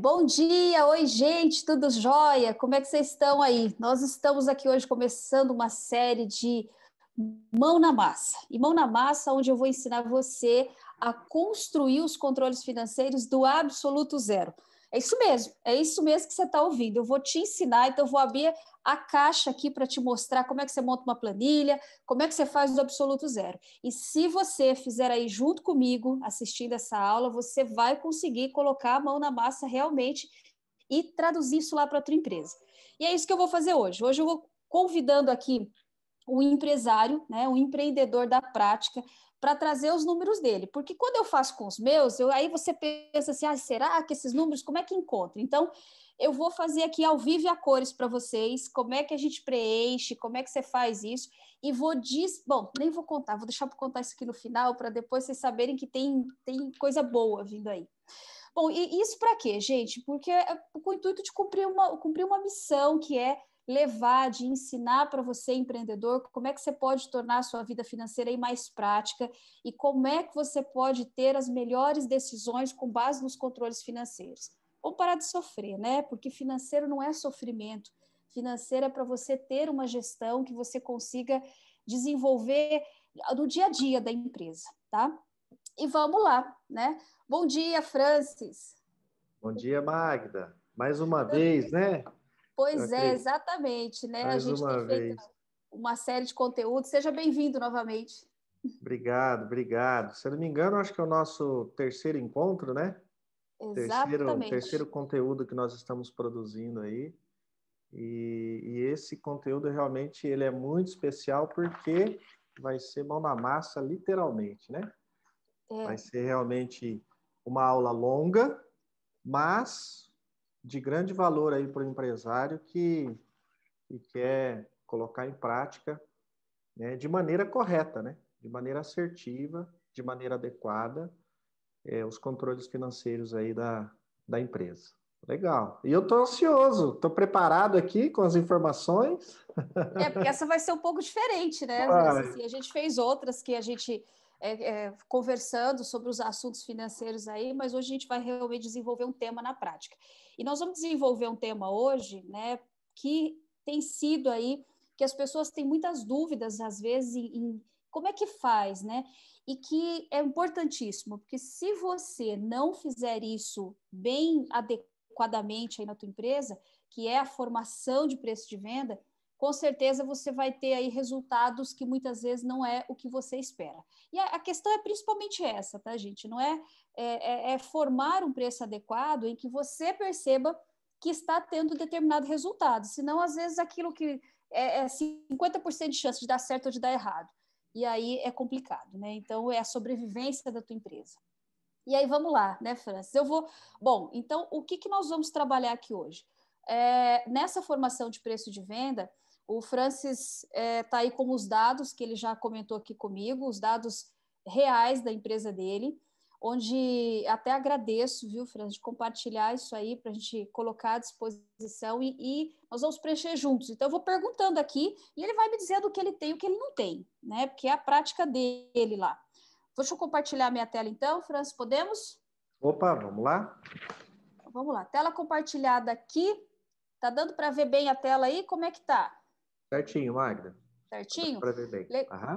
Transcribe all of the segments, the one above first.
Bom dia, oi gente, tudo jóia? Como é que vocês estão aí? Nós estamos aqui hoje começando uma série de Mão na Massa. E Mão na Massa, onde eu vou ensinar você a construir os controles financeiros do absoluto zero. É isso mesmo que você está ouvindo. Eu vou te ensinar, então eu vou abrir a caixa aqui para te mostrar como é que você monta uma planilha, como é que você faz do absoluto zero. E se você fizer aí junto comigo, assistindo essa aula, você vai conseguir colocar a mão na massa realmente e traduzir isso lá para outra empresa. E é isso que eu vou fazer hoje. Hoje eu vou convidando aqui o empresário, né, o empreendedor da prática, para trazer os números dele. Porque quando eu faço com os meus, aí você pensa assim, será que esses números, como é que encontra? Então, eu vou fazer aqui ao vivo e a cores para vocês, como é que a gente preenche, como é que você faz isso, e bom, nem vou contar, vou deixar para contar isso aqui no final, para depois vocês saberem que tem coisa boa vindo aí. Bom, e isso para quê, gente? Porque é com o intuito de cumprir uma missão que é levar, de ensinar para você, empreendedor, como é que você pode tornar a sua vida financeira aí mais prática e como é que você pode ter as melhores decisões com base nos controles financeiros. Vamos parar de sofrer, né? Porque financeiro não é sofrimento. Financeiro é para você ter uma gestão que você consiga desenvolver no dia a dia da empresa, tá? E vamos lá, né? Bom dia, Francis. Bom dia, Magda. Mais uma vez, né? Pois é, exatamente, né? A Mais gente tem uma feito vez. uma série de conteúdos. Seja bem-vindo novamente. Obrigado, obrigado. Se eu não me engano, acho que é o nosso terceiro encontro, né? Terceiro Exatamente. conteúdo que nós estamos produzindo aí. E esse conteúdo realmente ele é muito especial porque vai ser mão na massa, literalmente, né? Vai ser realmente uma aula longa, mas de grande valor aí para o empresário que quer colocar em prática, né, de maneira correta, né, de maneira assertiva, de maneira adequada, os controles financeiros aí da empresa. Legal. E eu estou ansioso, estou preparado aqui com as informações. Porque essa vai ser um pouco diferente, né? Assim, a gente fez outras que a gente conversando sobre os assuntos financeiros aí, mas hoje a gente vai realmente desenvolver um tema na prática. E nós vamos desenvolver um tema hoje, né, que tem sido aí, que as pessoas têm muitas dúvidas, às vezes, em como é que faz, né? E que é importantíssimo, porque se você não fizer isso bem adequadamente aí na tua empresa, que é a formação de preço de venda, com certeza você vai ter aí resultados que muitas vezes não é o que você espera. E a questão é principalmente essa, tá, gente? Não é formar um preço adequado em que você perceba que está tendo determinado resultado. Senão, às vezes, aquilo que é 50% de chance de dar certo ou de dar errado. E aí é complicado, né? Então, é a sobrevivência da tua empresa. E aí, vamos lá, né, Francis? Bom, então, o que nós vamos trabalhar aqui hoje? Nessa formação de preço de venda, o Francis está aí com os dados que ele já comentou aqui comigo, os dados reais da empresa dele, onde até agradeço, viu, Francis, de compartilhar isso aí para a gente colocar à disposição e nós vamos preencher juntos. Então, eu vou perguntando aqui e ele vai me dizendo o que ele tem e o que ele não tem, né? Porque é a prática dele lá. Deixa eu compartilhar minha tela então, Francis, podemos? Opa, vamos lá? Vamos lá, tela compartilhada aqui. Tá dando para ver bem a tela aí? Como é que tá? Certinho, Magda. Certinho? Para ver bem.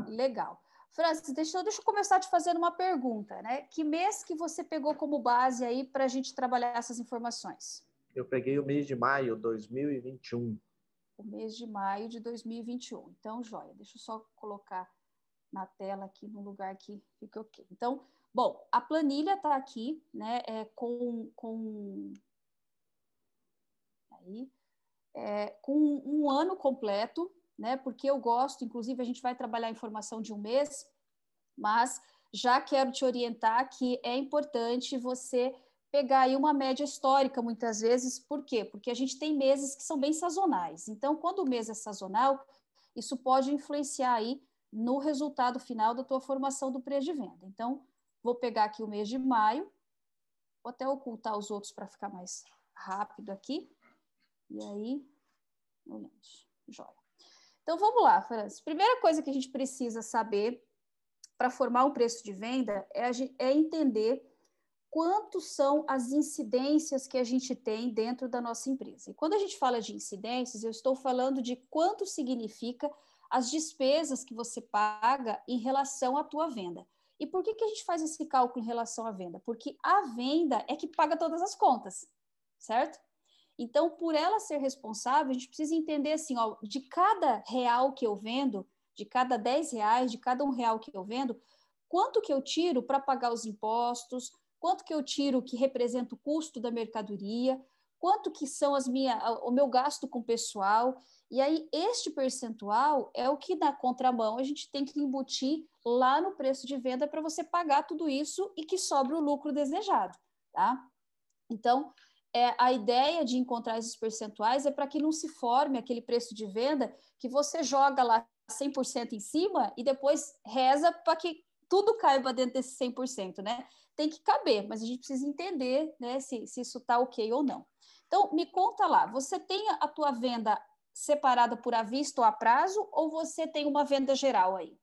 Legal. Francis, deixa eu começar te fazendo uma pergunta, né? Que mês que você pegou como base aí para a gente trabalhar essas informações? Eu peguei o mês de maio de 2021. O mês de maio de 2021. Então, joia. Deixa eu só colocar na tela aqui no lugar que fica ok. Então, bom, a planilha está aqui, né? Com um ano completo, né? Porque eu gosto, inclusive a gente vai trabalhar a informação de um mês, mas já quero te orientar que é importante você pegar aí uma média histórica muitas vezes. Por quê? Porque a gente tem meses que são bem sazonais. Então, quando o mês é sazonal, isso pode influenciar aí no resultado final da tua formação do preço de venda. Então, vou pegar aqui o mês de maio, vou até ocultar os outros para ficar mais rápido aqui. E aí, olhamos, joia. Então, vamos lá, Francis. Primeira coisa que a gente precisa saber para formar um preço de venda é entender quanto são as incidências que a gente tem dentro da nossa empresa. E quando a gente fala de incidências, eu estou falando de quanto significa as despesas que você paga em relação à tua venda. E por que a gente faz esse cálculo em relação à venda? Porque a venda é que paga todas as contas, certo? Então, por ela ser responsável, a gente precisa entender assim, ó, de cada real que eu vendo, de cada 10 reais, de cada R$ 1 que eu vendo, quanto que eu tiro para pagar os impostos, quanto que eu tiro que representa o custo da mercadoria, quanto que são o meu gasto com o pessoal. E aí, este percentual é o que, na contramão, a gente tem que embutir lá no preço de venda para você pagar tudo isso e que sobre o lucro desejado, tá? Então, a ideia de encontrar esses percentuais é para que não se forme aquele preço de venda que você joga lá 100% em cima e depois reza para que tudo caiba dentro desse 100%, né? Tem que caber, mas a gente precisa entender, né, se isso está ok ou não. Então, me conta lá, você tem a tua venda separada por à vista ou a prazo, ou você tem uma venda geral aí?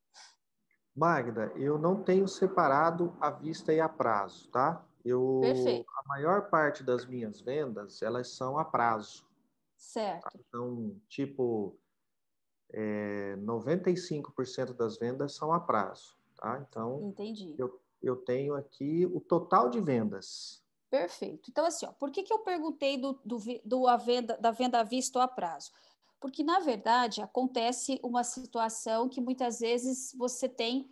Magda, eu não tenho separado à vista e a prazo, tá? Perfeito. A maior parte das minhas vendas, elas são a prazo. Tá? Certo. Então, tipo, 95% das vendas são a prazo, tá? Então, Entendi. eu tenho aqui o total de vendas. Perfeito. Então, assim, ó, por que eu perguntei da venda à vista ou a prazo? Porque, na verdade, acontece uma situação que muitas vezes você tem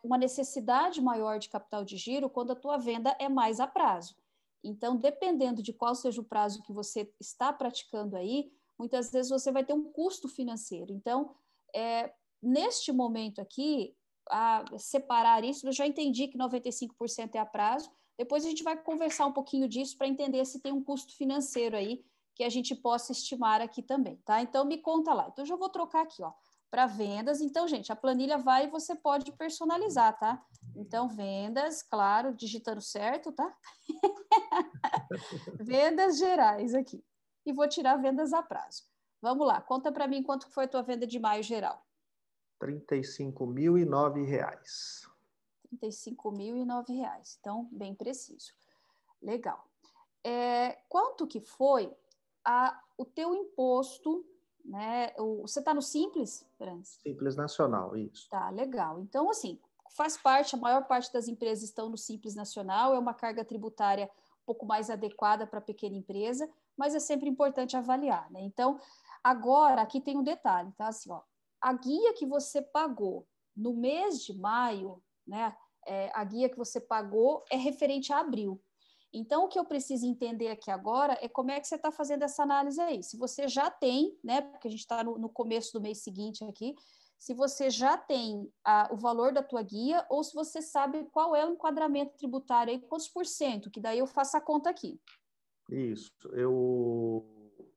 uma necessidade maior de capital de giro quando a tua venda é mais a prazo. Então, dependendo de qual seja o prazo que você está praticando aí, muitas vezes você vai ter um custo financeiro. Então, neste momento aqui, separar isso, eu já entendi que 95% é a prazo. Depois a gente vai conversar um pouquinho disso para entender se tem um custo financeiro aí que a gente possa estimar aqui também, tá? Então, me conta lá. Então, eu já vou trocar aqui, ó, para vendas. Então, gente, a planilha vai e você pode personalizar, tá? Então, vendas, claro, digitando certo, tá? Vendas gerais aqui. E vou tirar vendas a prazo. Vamos lá, conta para mim quanto foi a tua venda de maio geral. R$ 35.009. R$ 35.009. Então, bem preciso. Legal. Quanto que foi o teu imposto, né? Você está no Simples, Franz? Simples Nacional, isso. Tá, legal. Então, assim, faz parte, a maior parte das empresas estão no Simples Nacional, é uma carga tributária um pouco mais adequada para a pequena empresa, mas é sempre importante avaliar, né? Então, agora, aqui tem um detalhe, tá? Assim, ó, a guia que você pagou no mês de maio, né? A guia que você pagou é referente a abril. Então, o que eu preciso entender aqui agora é como é que você está fazendo essa análise aí. Se você já tem, né? Porque a gente está no começo do mês seguinte aqui, se você já tem o valor da tua guia ou se você sabe qual é o enquadramento tributário aí, quantos por cento, que daí eu faço a conta aqui. Isso. O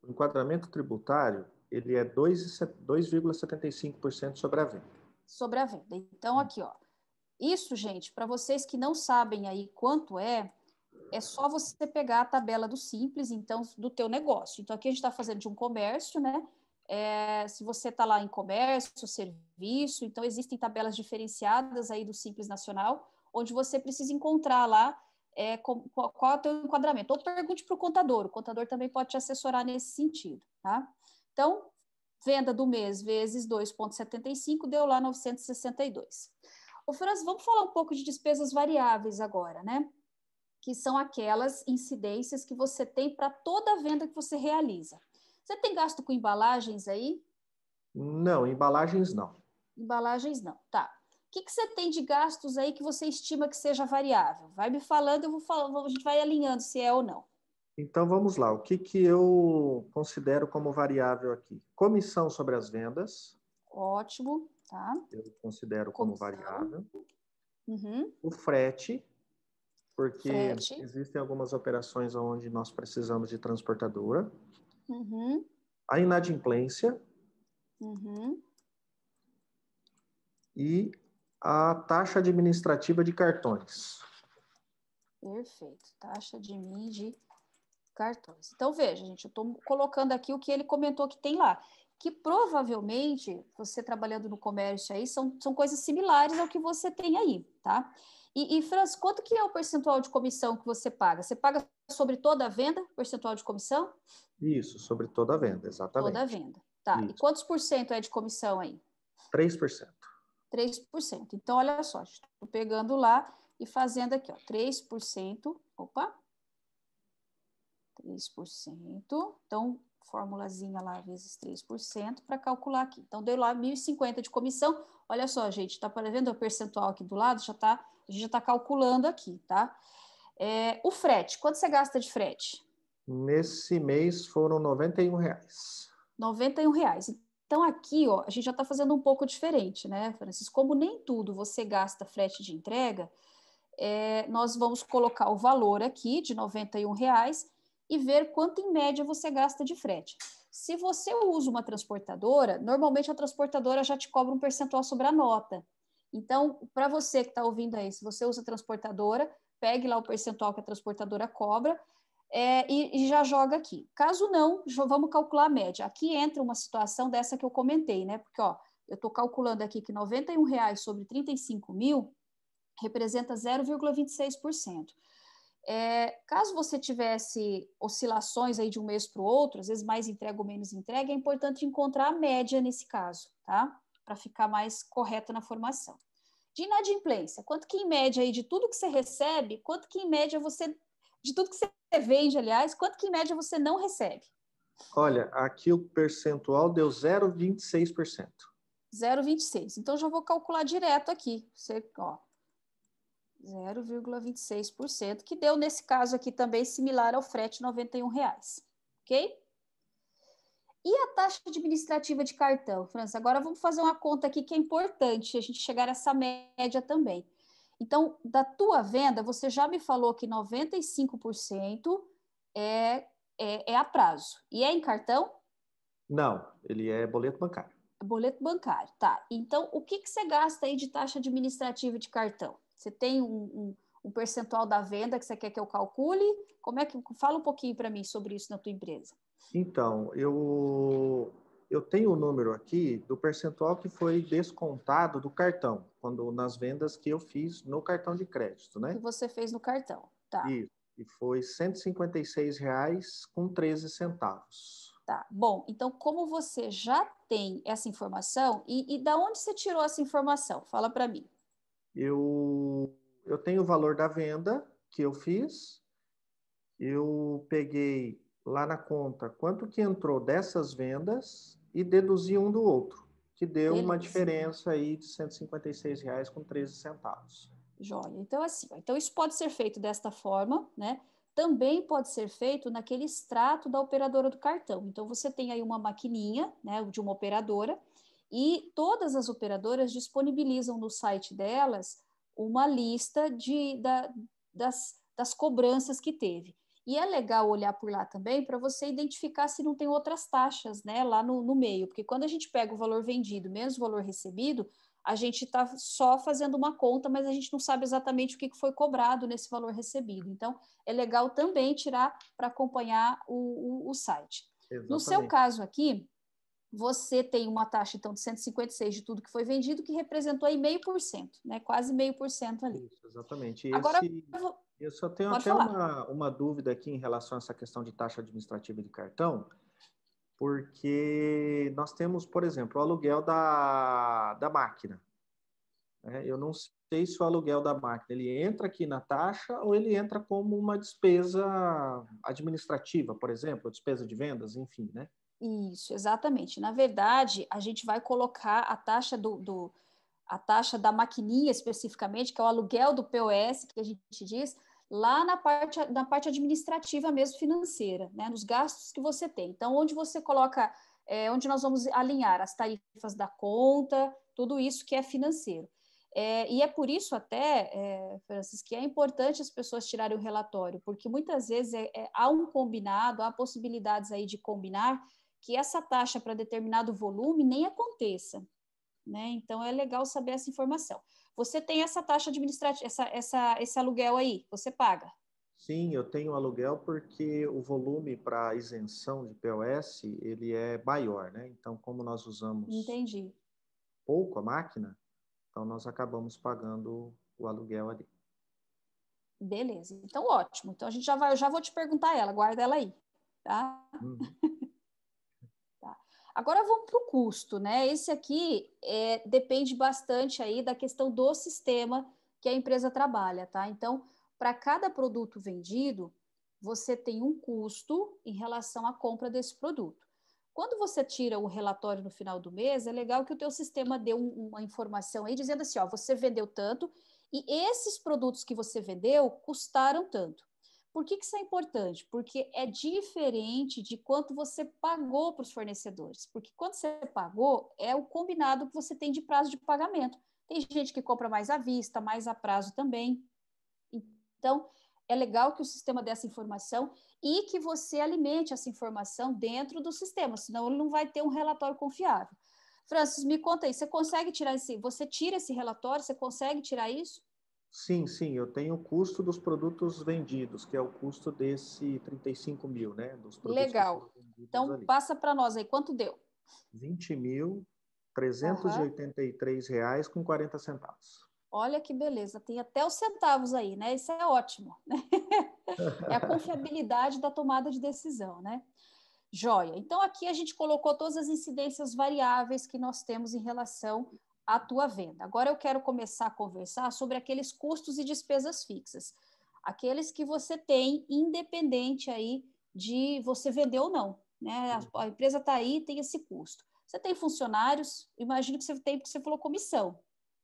enquadramento tributário, ele é 2,75% sobre a venda. Sobre a venda. Então, aqui, ó. Isso, gente, para vocês que não sabem aí quanto é só você pegar a tabela do Simples, então, do teu negócio. Então, aqui a gente está fazendo de um comércio, né? Se você está lá em comércio, serviço, então existem tabelas diferenciadas aí do Simples Nacional, onde você precisa encontrar lá qual é o teu enquadramento. Ou pergunte para o contador também pode te assessorar nesse sentido, tá? Então, venda do mês vezes 2,75 deu lá 962. Ô, Franz, vamos falar um pouco de despesas variáveis agora, né? Que são aquelas incidências que você tem para toda venda que você realiza. Você tem gasto com embalagens aí? Não, embalagens não. Embalagens não, tá. O que você tem de gastos aí que você estima que seja variável? Vai me falando, eu vou falando, a gente vai alinhando se é ou não. Então vamos lá. O que eu considero como variável aqui? Comissão sobre as vendas, Ótimo, tá. eu considero como Comissão. variável. Uhum. O frete, porque Frete. existem algumas operações onde nós precisamos de transportadora. Uhum. A inadimplência Uhum. e a taxa administrativa de cartões. Perfeito. Taxa de MIN de cartões. Então, veja, gente, eu estou colocando aqui o que ele comentou que tem lá, que provavelmente, você trabalhando no comércio aí, são coisas similares ao que você tem aí, tá? E Franz, quanto que é o percentual de comissão que você paga? Você paga sobre toda a venda, percentual de comissão? Isso, sobre toda a venda, Toda a exatamente. venda. Tá. E Isso, quantos por cento é de comissão aí? 3%. 3%. Então, olha só, estou pegando lá e fazendo aqui, ó, 3%. Opa, 3%. Então, formulazinha lá, vezes 3% para calcular aqui. Então, deu lá 1.050 de comissão. Olha só, gente, tá vendo o percentual aqui do lado? A gente já está calculando aqui, tá? O frete, quanto você gasta de frete? Nesse mês foram R$ 91. R$ 91. Então, aqui, ó, a gente já está fazendo um pouco diferente, né, Francisco? Como nem tudo você gasta frete de entrega, nós vamos colocar o valor aqui de R$ 91 e ver quanto em média você gasta de frete. Se você usa uma transportadora, normalmente a transportadora já te cobra um percentual sobre a nota. Então, para você que está ouvindo aí, se você usa transportadora, pegue lá o percentual que a transportadora cobra e já joga aqui. Caso não, vamos calcular a média. Aqui entra uma situação dessa que eu comentei, né? Porque, ó, eu estou calculando aqui que R$ 91 sobre 35 mil representa 0,26%. Caso você tivesse oscilações aí de um mês para o outro, às vezes mais entrega ou menos entrega, é importante encontrar a média nesse caso, tá? Para ficar mais correto na formação. De inadimplência, quanto que em média aí de tudo que você recebe, quanto que em média você, de tudo que você vende, aliás, quanto que em média você não recebe? Olha, aqui o percentual deu 0,26%. 0,26. Então, já vou calcular direto aqui. Você, ó, 0,26%, que deu nesse caso aqui também similar ao frete R$ 91, ok? E a taxa administrativa de cartão, França? Agora vamos fazer uma conta aqui que é importante a gente chegar a essa média também. Então, da tua venda, você já me falou que 95% é a prazo. E é em cartão? Não, ele é boleto bancário. Boleto bancário, tá. Então, o que você gasta aí de taxa administrativa de cartão? Você tem um percentual da venda que você quer que eu calcule? Como é que... Fala um pouquinho para mim sobre isso na tua empresa. Então, eu tenho o número aqui do percentual que foi descontado do cartão, quando nas vendas que eu fiz no cartão de crédito, Que né? você fez no cartão, tá. Isso. E foi R$ 156,13. Tá, bom, então como você já tem essa informação, e da onde você tirou essa informação? Fala para mim. Eu tenho o valor da venda que eu fiz, eu peguei lá na conta quanto que entrou dessas vendas e deduzi um do outro, que deu uma Beleza, diferença aí de R$ 156,13. joia. Então, assim, ó, então isso pode ser feito desta forma, né? Também pode ser feito naquele extrato da operadora do cartão. Então, você tem aí uma maquininha, né, de uma operadora, e todas as operadoras disponibilizam no site delas uma lista das cobranças que teve. E é legal olhar por lá também para você identificar se não tem outras taxas, né, lá no meio, porque quando a gente pega o valor vendido menos o valor recebido, a gente está só fazendo uma conta, mas a gente não sabe exatamente o que foi cobrado nesse valor recebido. Então, é legal também tirar para acompanhar o site. No seu Exatamente. caso aqui, você tem uma taxa, então, de 156 de tudo que foi vendido, que representou aí 0,5%, né? Quase 0,5% ali. Isso, exatamente. Agora, Eu só tenho pode até falar. uma dúvida aqui em relação a essa questão de taxa administrativa de cartão, porque nós temos, por exemplo, o aluguel da máquina, né? Eu não sei se o aluguel da máquina ele entra aqui na taxa ou ele entra como uma despesa administrativa, por exemplo, despesa de vendas, enfim, né? Isso, exatamente. Na verdade, a gente vai colocar a taxa a taxa da maquininha especificamente, que é o aluguel do POS, que a gente diz, lá na parte administrativa mesmo financeira, né? Nos gastos que você tem. Então, onde você coloca, onde nós vamos alinhar as tarifas da conta, tudo isso que é financeiro. E é por isso até, Francis, que é importante as pessoas tirarem o relatório, porque muitas vezes há um combinado, há possibilidades aí de combinar que essa taxa para determinado volume nem aconteça, né? Então é legal saber essa informação. Você tem essa taxa administrativa, esse aluguel aí, você paga? Sim, eu tenho aluguel porque o volume para isenção de POS ele é maior, né? Então, como nós usamos Entendi. pouco a máquina, então nós acabamos pagando o aluguel ali. Beleza, então ótimo. Então a gente eu já vou te perguntar ela, guarda ela aí, tá? Uhum. Tá. Agora vamos para o custo, né? Esse aqui depende bastante aí da questão do sistema que a empresa trabalha, tá? Então, para cada produto vendido, você tem um custo em relação à compra desse produto. Quando você tira o relatório no final do mês, é legal que o teu sistema dê uma informação aí dizendo assim, ó, você vendeu tanto e esses produtos que você vendeu custaram tanto. Por que isso é importante? Porque é diferente de quanto você pagou para os fornecedores. Porque quando você pagou, é o combinado que você tem de prazo de pagamento. Tem gente que compra mais à vista, mais a prazo também. Então, é legal que o sistema dê essa informação e que você alimente essa informação dentro do sistema, senão ele não vai ter um relatório confiável. Francis, me conta aí, você consegue tirar você tira esse relatório, você consegue tirar isso? Sim, sim, eu tenho o custo dos produtos vendidos, que é o custo desse 35 mil, né? Dos produtos que foram Legal. vendidos Então, ali. passa para nós aí, quanto deu? 20 mil, Aham. R$ 383 com 40 centavos. Olha que beleza, tem até os centavos aí, né? Isso é ótimo, né? É a confiabilidade da tomada de decisão, né? Joia. Então, aqui a gente colocou todas as incidências variáveis que nós temos em relação à tua venda. Agora eu quero começar a conversar sobre aqueles custos e despesas fixas. Aqueles que você tem, independente aí de você vender ou não, né? A empresa está aí, tem esse custo. Você tem funcionários, imagino que você tem, porque você falou comissão.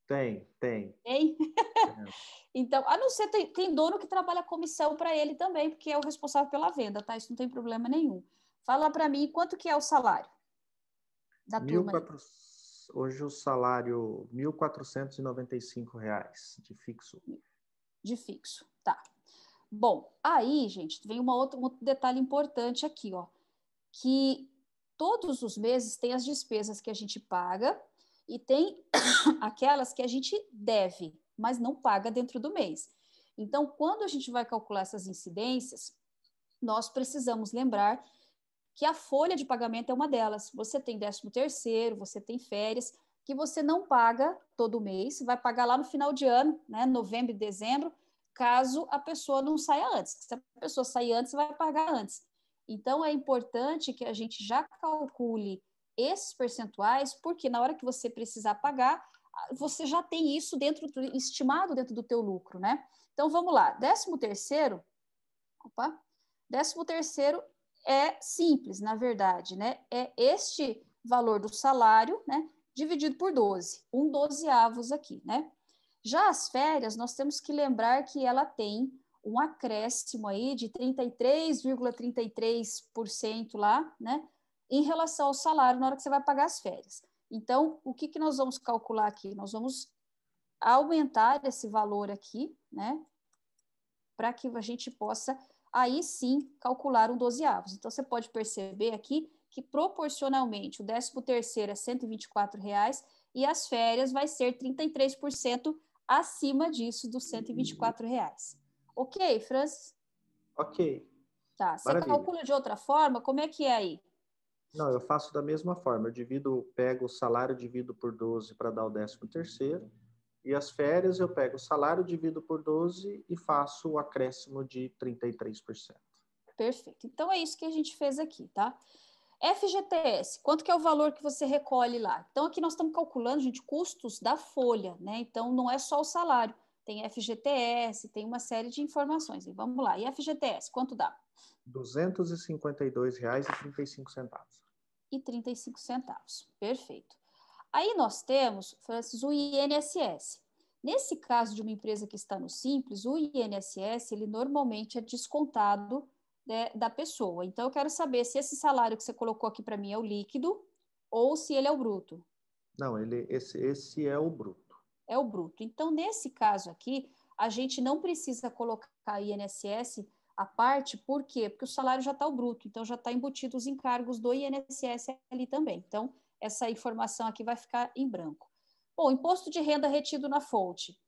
Tem, tem. Tem? É. Então, a não ser, tem dono que trabalha comissão para ele também, porque é o responsável pela venda, tá? Isso não tem problema nenhum. Fala para mim quanto que é o salário da turma aí, 1.400, hoje o salário R$ 1.495 de fixo. de fixo. Tá. Bom, aí, gente, vem um outro detalhe importante aqui, ó, que todos os meses tem as despesas que a gente paga e tem aquelas que a gente deve, mas não paga dentro do mês. Então, quando a gente vai calcular essas incidências, nós precisamos lembrar que a folha de pagamento é uma delas. Você tem 13º, você tem férias, que você não paga todo mês, você vai pagar lá no final de ano, né, novembro e dezembro, caso a pessoa não saia antes. Se a pessoa sair antes, você vai pagar antes. Então, é importante que a gente já calcule esses percentuais, porque na hora que você precisar pagar, você já tem isso estimado dentro do teu lucro, né? Então, vamos lá. 13º, opa, 13º é simples, na verdade, né? É este valor do salário, né? Dividido por 12, 1/12 aqui, né? Já as férias, nós temos que lembrar que ela tem um acréscimo aí de 33,33% lá, né? Em relação ao salário na hora que você vai pagar as férias. Então, o que que nós vamos calcular aqui? Nós vamos aumentar esse valor aqui, né? Para que a gente possa aí sim calcular um 12avos. Então, você pode perceber aqui que proporcionalmente o 13º é R$ 124 e as férias vai ser 33% acima disso dos R$ 124. Ok, Francis? Ok, Tá. Você maravilha. calcula de outra forma? Como é que é aí? Não, eu faço da mesma forma. Pego o salário, divido por 12 para dar o 13º. E as férias eu pego o salário, divido por 12 e faço o acréscimo de 33%. Perfeito. Então é isso que a gente fez aqui, tá? FGTS, quanto que é o valor que você recolhe lá? Então, aqui nós estamos calculando, gente, custos da folha, né? Então, não é só o salário, tem FGTS, tem uma série de informações. E vamos lá, e FGTS, quanto dá? R$ 252,35. E 35 centavos, perfeito. Aí nós temos, Francis, o INSS. Nesse caso de uma empresa que está no Simples, o INSS, ele normalmente é descontado, né, da pessoa. Então, eu quero saber se esse salário que você colocou aqui para mim é o líquido ou se ele é o bruto. Não, esse é o bruto. É o bruto. Então, nesse caso aqui, a gente não precisa colocar INSS à parte, por quê? Porque o salário já está o bruto, então já está embutido os encargos do INSS ali também. Então, essa informação aqui vai ficar em branco. Bom, imposto de renda retido na fonte.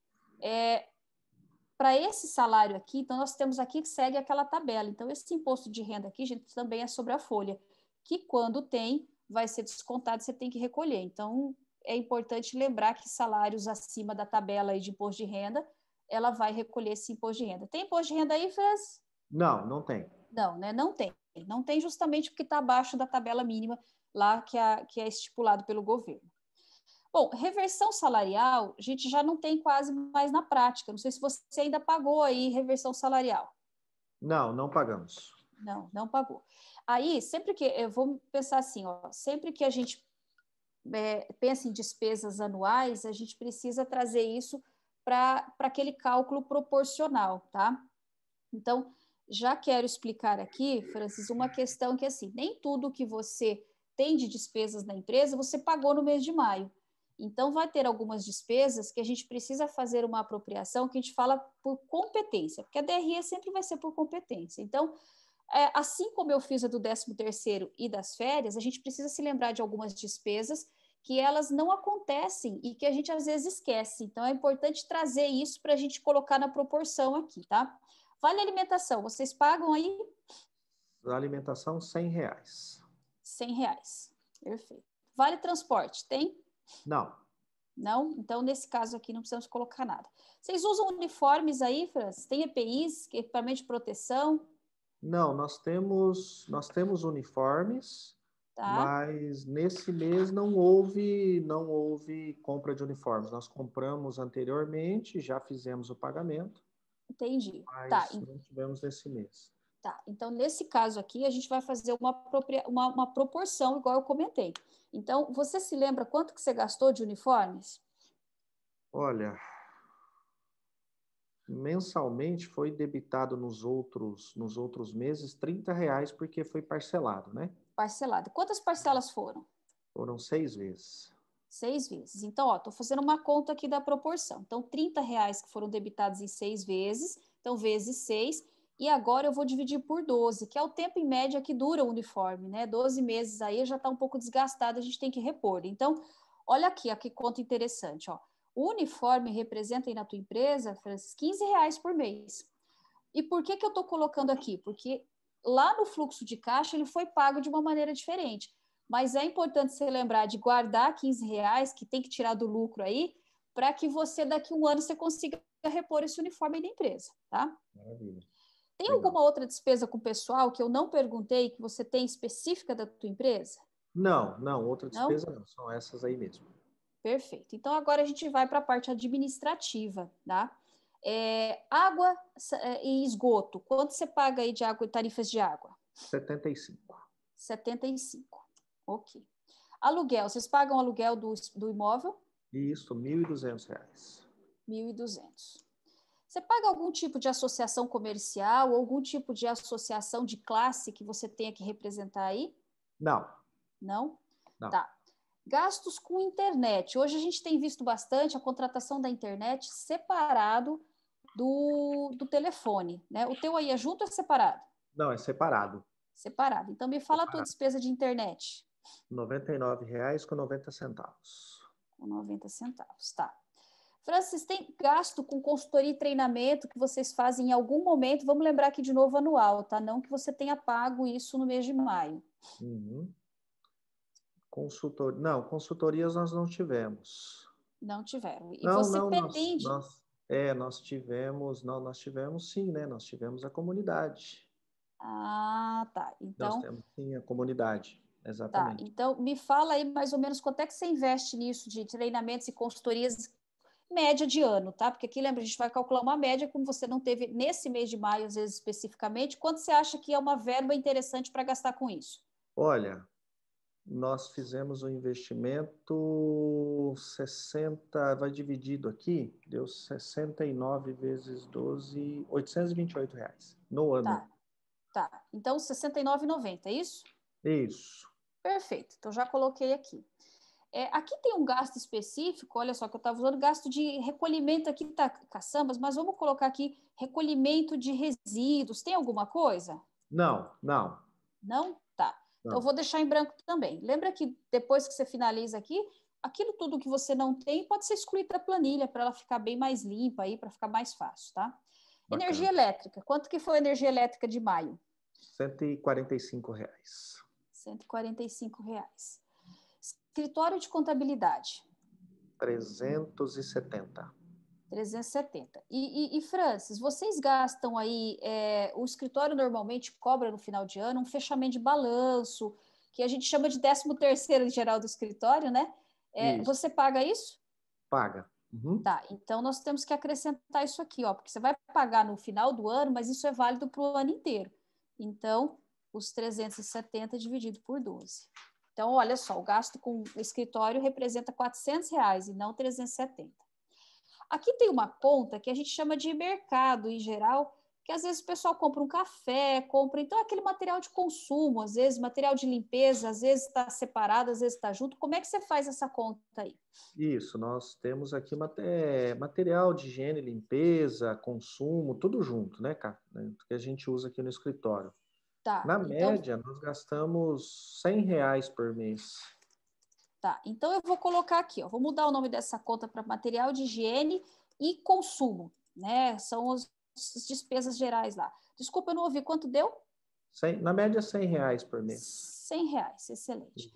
Para esse salário aqui, então nós temos aqui que segue aquela tabela. Então, esse imposto de renda aqui, gente, também é sobre a folha, que quando tem, vai ser descontado, você tem que recolher. Então, é importante lembrar que salários acima da tabela aí de imposto de renda ela vai recolher esse imposto de renda. Tem imposto de renda aí, Franz? Não, não tem. Não, né? Não tem. Não tem justamente porque está abaixo da tabela mínima lá que é estipulado pelo governo. Bom, reversão salarial, a gente já não tem quase mais na prática. Não sei se você ainda pagou aí reversão salarial. Não, não pagamos. Não, não pagou. Aí, sempre que, eu vou pensar assim, ó, sempre que a gente pensa em despesas anuais, a gente precisa trazer isso para aquele cálculo proporcional, tá? Então, já quero explicar aqui, Francis, uma questão que, assim, nem tudo que você tem de despesas na empresa, você pagou no mês de maio. Então, vai ter algumas despesas que a gente precisa fazer uma apropriação que a gente fala por competência, porque a DRE sempre vai ser por competência. Então, assim como eu fiz a do 13º e das férias, a gente precisa se lembrar de algumas despesas que elas não acontecem e que a gente às vezes esquece. Então, é importante trazer isso para a gente colocar na proporção aqui, tá? Vale alimentação, vocês pagam aí? A alimentação, R$ 100. R$ 100. Perfeito. Vale transporte, tem? Não. Não? Então, nesse caso aqui, não precisamos colocar nada. Vocês usam uniformes aí, Francis? Tem EPIs, equipamento de proteção? Não, nós temos uniformes, Tá, mas nesse mês não houve compra de uniformes. Nós compramos anteriormente, já fizemos o pagamento, entendi. Tá, mas não tivemos nesse mês. tá. Então, nesse caso aqui, a gente vai fazer uma proporção, igual eu comentei. Então, você se lembra quanto que você gastou de uniformes? Olha, mensalmente foi debitado nos outros meses R$ 30 porque foi parcelado, né? Parcelado. Quantas parcelas foram? Foram 6 vezes. 6 vezes. Então, ó, estou fazendo uma conta aqui da proporção. Então, R$ 30 que foram debitados em 6 vezes, então, vezes 6, e agora eu vou dividir por 12, que é o tempo em média que dura o uniforme, né? 12 meses aí já está um pouco desgastado, a gente tem que repor. Então, olha aqui, que conta interessante, ó. O uniforme representa aí na tua empresa, Francis, R$ 15 por mês. E por que eu estou colocando aqui? Porque lá no fluxo de caixa ele foi pago de uma maneira diferente. Mas é importante você lembrar de guardar R$ 15, que tem que tirar do lucro aí, para que você, daqui a um ano, você consiga repor esse uniforme aí da empresa, tá? Maravilha. Tem Legal. alguma outra despesa com o pessoal que eu não perguntei, que você tem específica da tua empresa? Não, não, outra Não? despesa não, são essas aí mesmo. Perfeito. Então, agora a gente vai para a parte administrativa, tá? Água e esgoto. Quanto você paga aí de água e tarifas de água? 75. 75. Ok. Aluguel. Vocês pagam aluguel do imóvel? Isso, R$ 1.200. 1.200. Você paga algum tipo de associação comercial ou algum tipo de associação de classe que você tenha que representar aí? Não, Não? não. Tá. Gastos com internet. Hoje a gente tem visto bastante a contratação da internet separado do telefone, né? O teu aí é junto ou é separado? Não, é separado. Separado. Então me fala a tua Separado. despesa de internet. R$ 99,90. Com 90 centavos, tá. Francis, tem gasto com consultoria e treinamento que vocês fazem em algum momento? Vamos lembrar aqui de novo anual, tá? Não que você tenha pago isso no mês de maio. Uhum. Não, consultorias nós não tivemos. Não tiveram. E Não, você não, pretende? nós tivemos, não, nós tivemos sim, né? Nós tivemos a comunidade. Ah, tá. Nós Então, temos sim a comunidade, tá. exatamente. Então, me fala aí mais ou menos quanto é que você investe nisso de treinamentos e consultorias média de ano, tá? Porque aqui, lembra, a gente vai calcular uma média, como você não teve nesse mês de maio, às vezes especificamente, quanto você acha que é uma verba interessante para gastar com isso? Olha, nós fizemos um investimento 60, vai dividido aqui, deu 69 vezes 12, R$ 828 no ano. Tá, tá. Então, R$ 69,90, é isso? Isso. Perfeito. Então, já coloquei aqui. Aqui tem um gasto específico, olha só, que eu estava usando gasto de recolhimento aqui, tá caçambas, mas vamos colocar aqui recolhimento de resíduos. Tem alguma coisa? Não, não, Não? Tá. Então, eu não. vou deixar em branco também. Lembra que depois que você finaliza aqui, aquilo tudo que você não tem pode ser excluído da planilha para ela ficar bem mais limpa aí, para ficar mais fácil, tá? Energia Bacana. elétrica. Quanto que foi a energia elétrica de maio? R$ 145. R$ 145. Escritório de contabilidade. 370. 370. E Francis, vocês gastam aí, o escritório normalmente cobra no final de ano um fechamento de balanço, que a gente chama de 13º em geral do escritório, né? Isso, Você paga isso? paga. Uhum. Tá, então nós temos que acrescentar isso aqui, ó, porque você vai pagar no final do ano, mas isso é válido para o ano inteiro. Então, os 370 dividido por 12. Então, olha só, o gasto com o escritório representa R$ 400 e não 370. Aqui tem uma conta que a gente chama de mercado em geral, que às vezes o pessoal compra um café, compra, então aquele material de consumo, às vezes material de limpeza, às vezes está separado, às vezes está junto. Como é que você faz essa conta aí? Isso, nós temos aqui material de higiene, limpeza, consumo, tudo junto, né, cara? Que a gente usa aqui no escritório. Tá, Na então média, nós gastamos R$ 100 por mês. Tá, então eu vou colocar aqui, ó, vou mudar o nome dessa conta para material de higiene e consumo, né? São as despesas gerais lá. Desculpa, eu não ouvi quanto deu? Na média, R$ 100 por mês. R$ 100, excelente.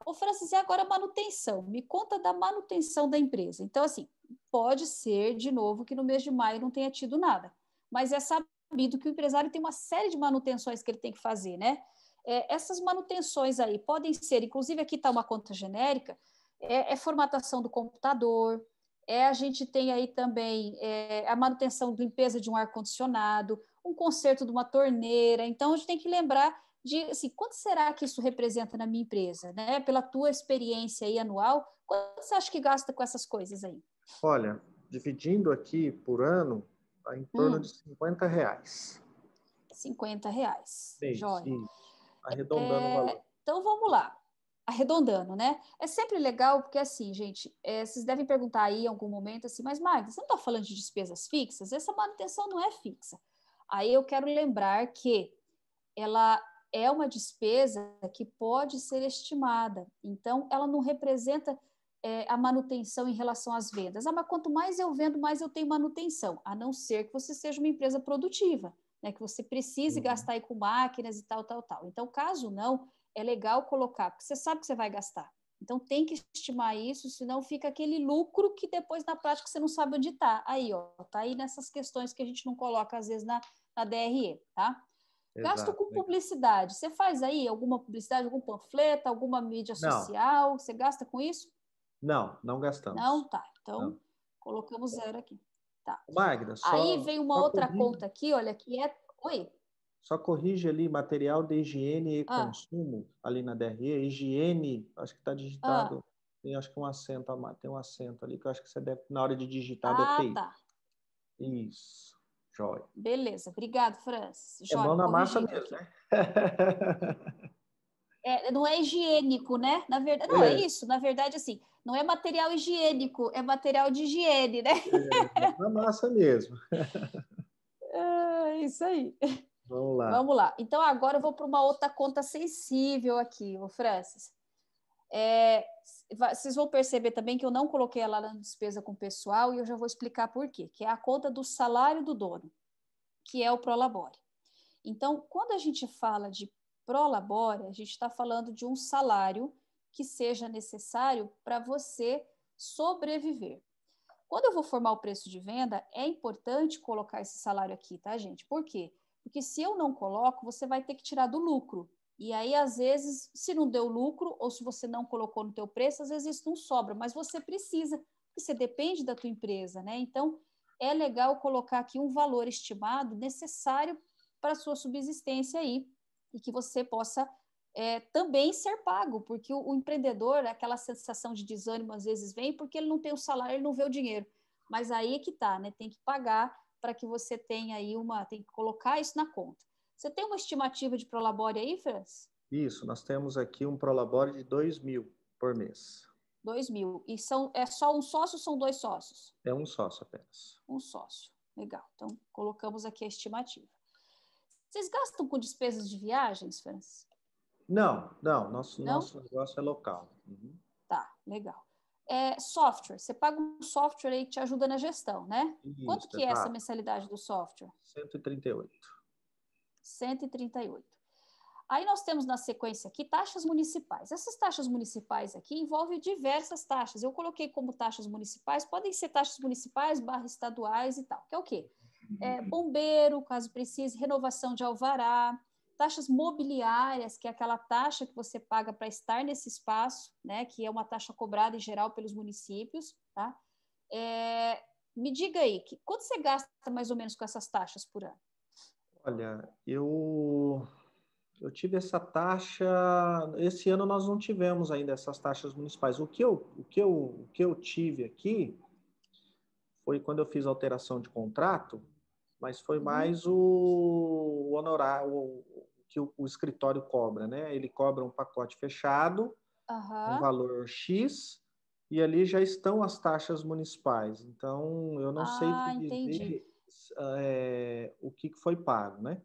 Ô, Francis, e agora a manutenção? Me conta da manutenção da empresa. Então, assim, pode ser, de novo, que no mês de maio não tenha tido nada, mas é sabido que o empresário tem uma série de manutenções que ele tem que fazer, né? Essas manutenções aí podem ser, inclusive aqui está uma conta genérica, formatação do computador, a gente tem aí também a manutenção, limpeza de um ar-condicionado, um conserto de uma torneira. Então, a gente tem que lembrar de assim, quanto será que isso representa na minha empresa, né? Pela tua experiência aí anual, quanto você acha que gasta com essas coisas aí? Olha, dividindo aqui por ano, tá em torno de R$ 50. R$ 50. Mês, Joia. isso. Arredondando o valor. Então vamos lá. Arredondando, né? É sempre legal, porque assim, gente, vocês devem perguntar aí em algum momento assim, mas Magda, você não está falando de despesas fixas? Essa manutenção não é fixa. Aí eu quero lembrar que ela é uma despesa que pode ser estimada. Então, ela não representa a manutenção em relação às vendas. Mas quanto mais eu vendo, mais eu tenho manutenção, a não ser que você seja uma empresa produtiva, né, que você precise gastar aí com máquinas e tal, tal, tal. Então, caso não, é legal colocar, porque você sabe que você vai gastar. Então, tem que estimar isso, senão fica aquele lucro que depois, na prática, você não sabe onde está. Aí, ó, tá aí nessas questões que a gente não coloca, às vezes, na DRE, tá? Gasto Exato. com publicidade. Você faz aí alguma publicidade, algum panfleto, alguma mídia Não, social? Você gasta com isso? não Não? gastamos. Tá. Então, Não. colocamos zero aqui. Tá. Magda, Aí vem uma só outra corrige, conta aqui, olha, que é. Oi? só corrige ali material de higiene e Ah, consumo ali na DRE. Higiene, acho que está ah, digitado, tem acho que um acento, tem um acento ali que eu acho que você deve, na hora de digitar, deve ter ah, ido. tá. Isso, jóia. Beleza. Obrigado, Francis. É mão Jóia, na massa corrigido mesmo, aqui. né? Não é higiênico, né? Na verdade, não, é É, isso. Na verdade, assim, não é material higiênico, é material de higiene, né? mão na massa mesmo. É isso aí. Vamos lá. Vamos lá. Então, agora eu vou para uma outra conta sensível aqui, o Francis. Vocês vão perceber também que eu não coloquei ela na despesa com o pessoal e eu já vou explicar por quê, que é a conta do salário do dono, que é o Prolabore. Então, quando a gente fala de Prolabore, a gente está falando de um salário que seja necessário para você sobreviver. Quando eu vou formar o preço de venda, é importante colocar esse salário aqui, tá, gente? Por quê? Porque se eu não coloco, você vai ter que tirar do lucro. E aí, às vezes, se não deu lucro, ou se você não colocou no teu preço, às vezes isso não sobra, mas você precisa, porque você depende da tua empresa, né? Então, é legal colocar aqui um valor estimado necessário para a sua subsistência aí, e que você possa também ser pago, porque o empreendedor, aquela sensação de desânimo às vezes vem porque ele não tem o salário, ele não vê o dinheiro. Mas aí é que tá, né? Tem que pagar para que você tenha aí tem que colocar isso na conta. Você tem uma estimativa de Prolabore aí, Franz? Isso, nós temos aqui um Prolabore de 2.000 por mês. 2.000. E é só um sócio ou são dois sócios? É um sócio apenas. Um sócio. Legal. Então, colocamos aqui a estimativa. Vocês gastam com despesas de viagens, Franz? Não, nosso Não? negócio é local. Uhum. Tá, legal. Software, você paga um software aí que te ajuda na gestão, né? Quanto Isso, que é essa exato. mensalidade do software? 138. 138. Aí nós temos na sequência aqui taxas municipais. Essas taxas municipais aqui envolvem diversas taxas. Eu coloquei como taxas municipais, podem ser taxas municipais, estaduais e tal, que é o quê? Bombeiro, caso precise, renovação de alvará, taxas mobiliárias, que é aquela taxa que você paga para estar nesse espaço, né, que é uma taxa cobrada em geral pelos municípios, tá? Me diga aí, quanto você gasta mais ou menos com essas taxas por ano? Olha, eu tive essa taxa. Esse ano nós não tivemos ainda essas taxas municipais. O que eu tive aqui foi quando eu fiz a alteração de contrato, mas foi mais o honorário que o escritório cobra, né? Ele cobra um pacote fechado, um valor X, e ali já estão as taxas municipais. Então, eu não sei te Entendi. dizer o que foi pago, né? Em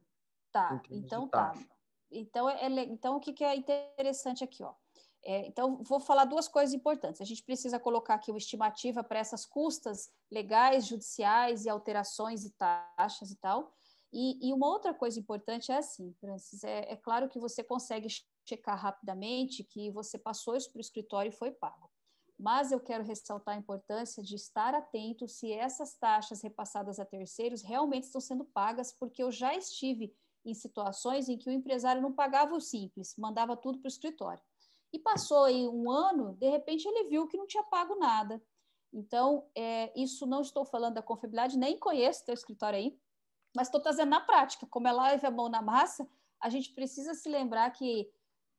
Tá, termos de então tá. taxa. Então, o que é interessante aqui, ó? Então, vou falar duas coisas importantes. A gente precisa colocar aqui uma estimativa para essas custas legais, judiciais e alterações e taxas e tal. E uma outra coisa importante é assim, Francis, é claro que você consegue checar rapidamente que você passou isso para o escritório e foi pago. Mas eu quero ressaltar a importância de estar atento se essas taxas repassadas a terceiros realmente estão sendo pagas, porque eu já estive em situações em que o empresário não pagava o simples, mandava tudo para o escritório. E passou aí um ano, de repente ele viu que não tinha pago nada. Então, isso não estou falando da confiabilidade, nem conheço teu escritório aí, mas estou trazendo na prática, como é lave a mão na massa, a gente precisa se lembrar que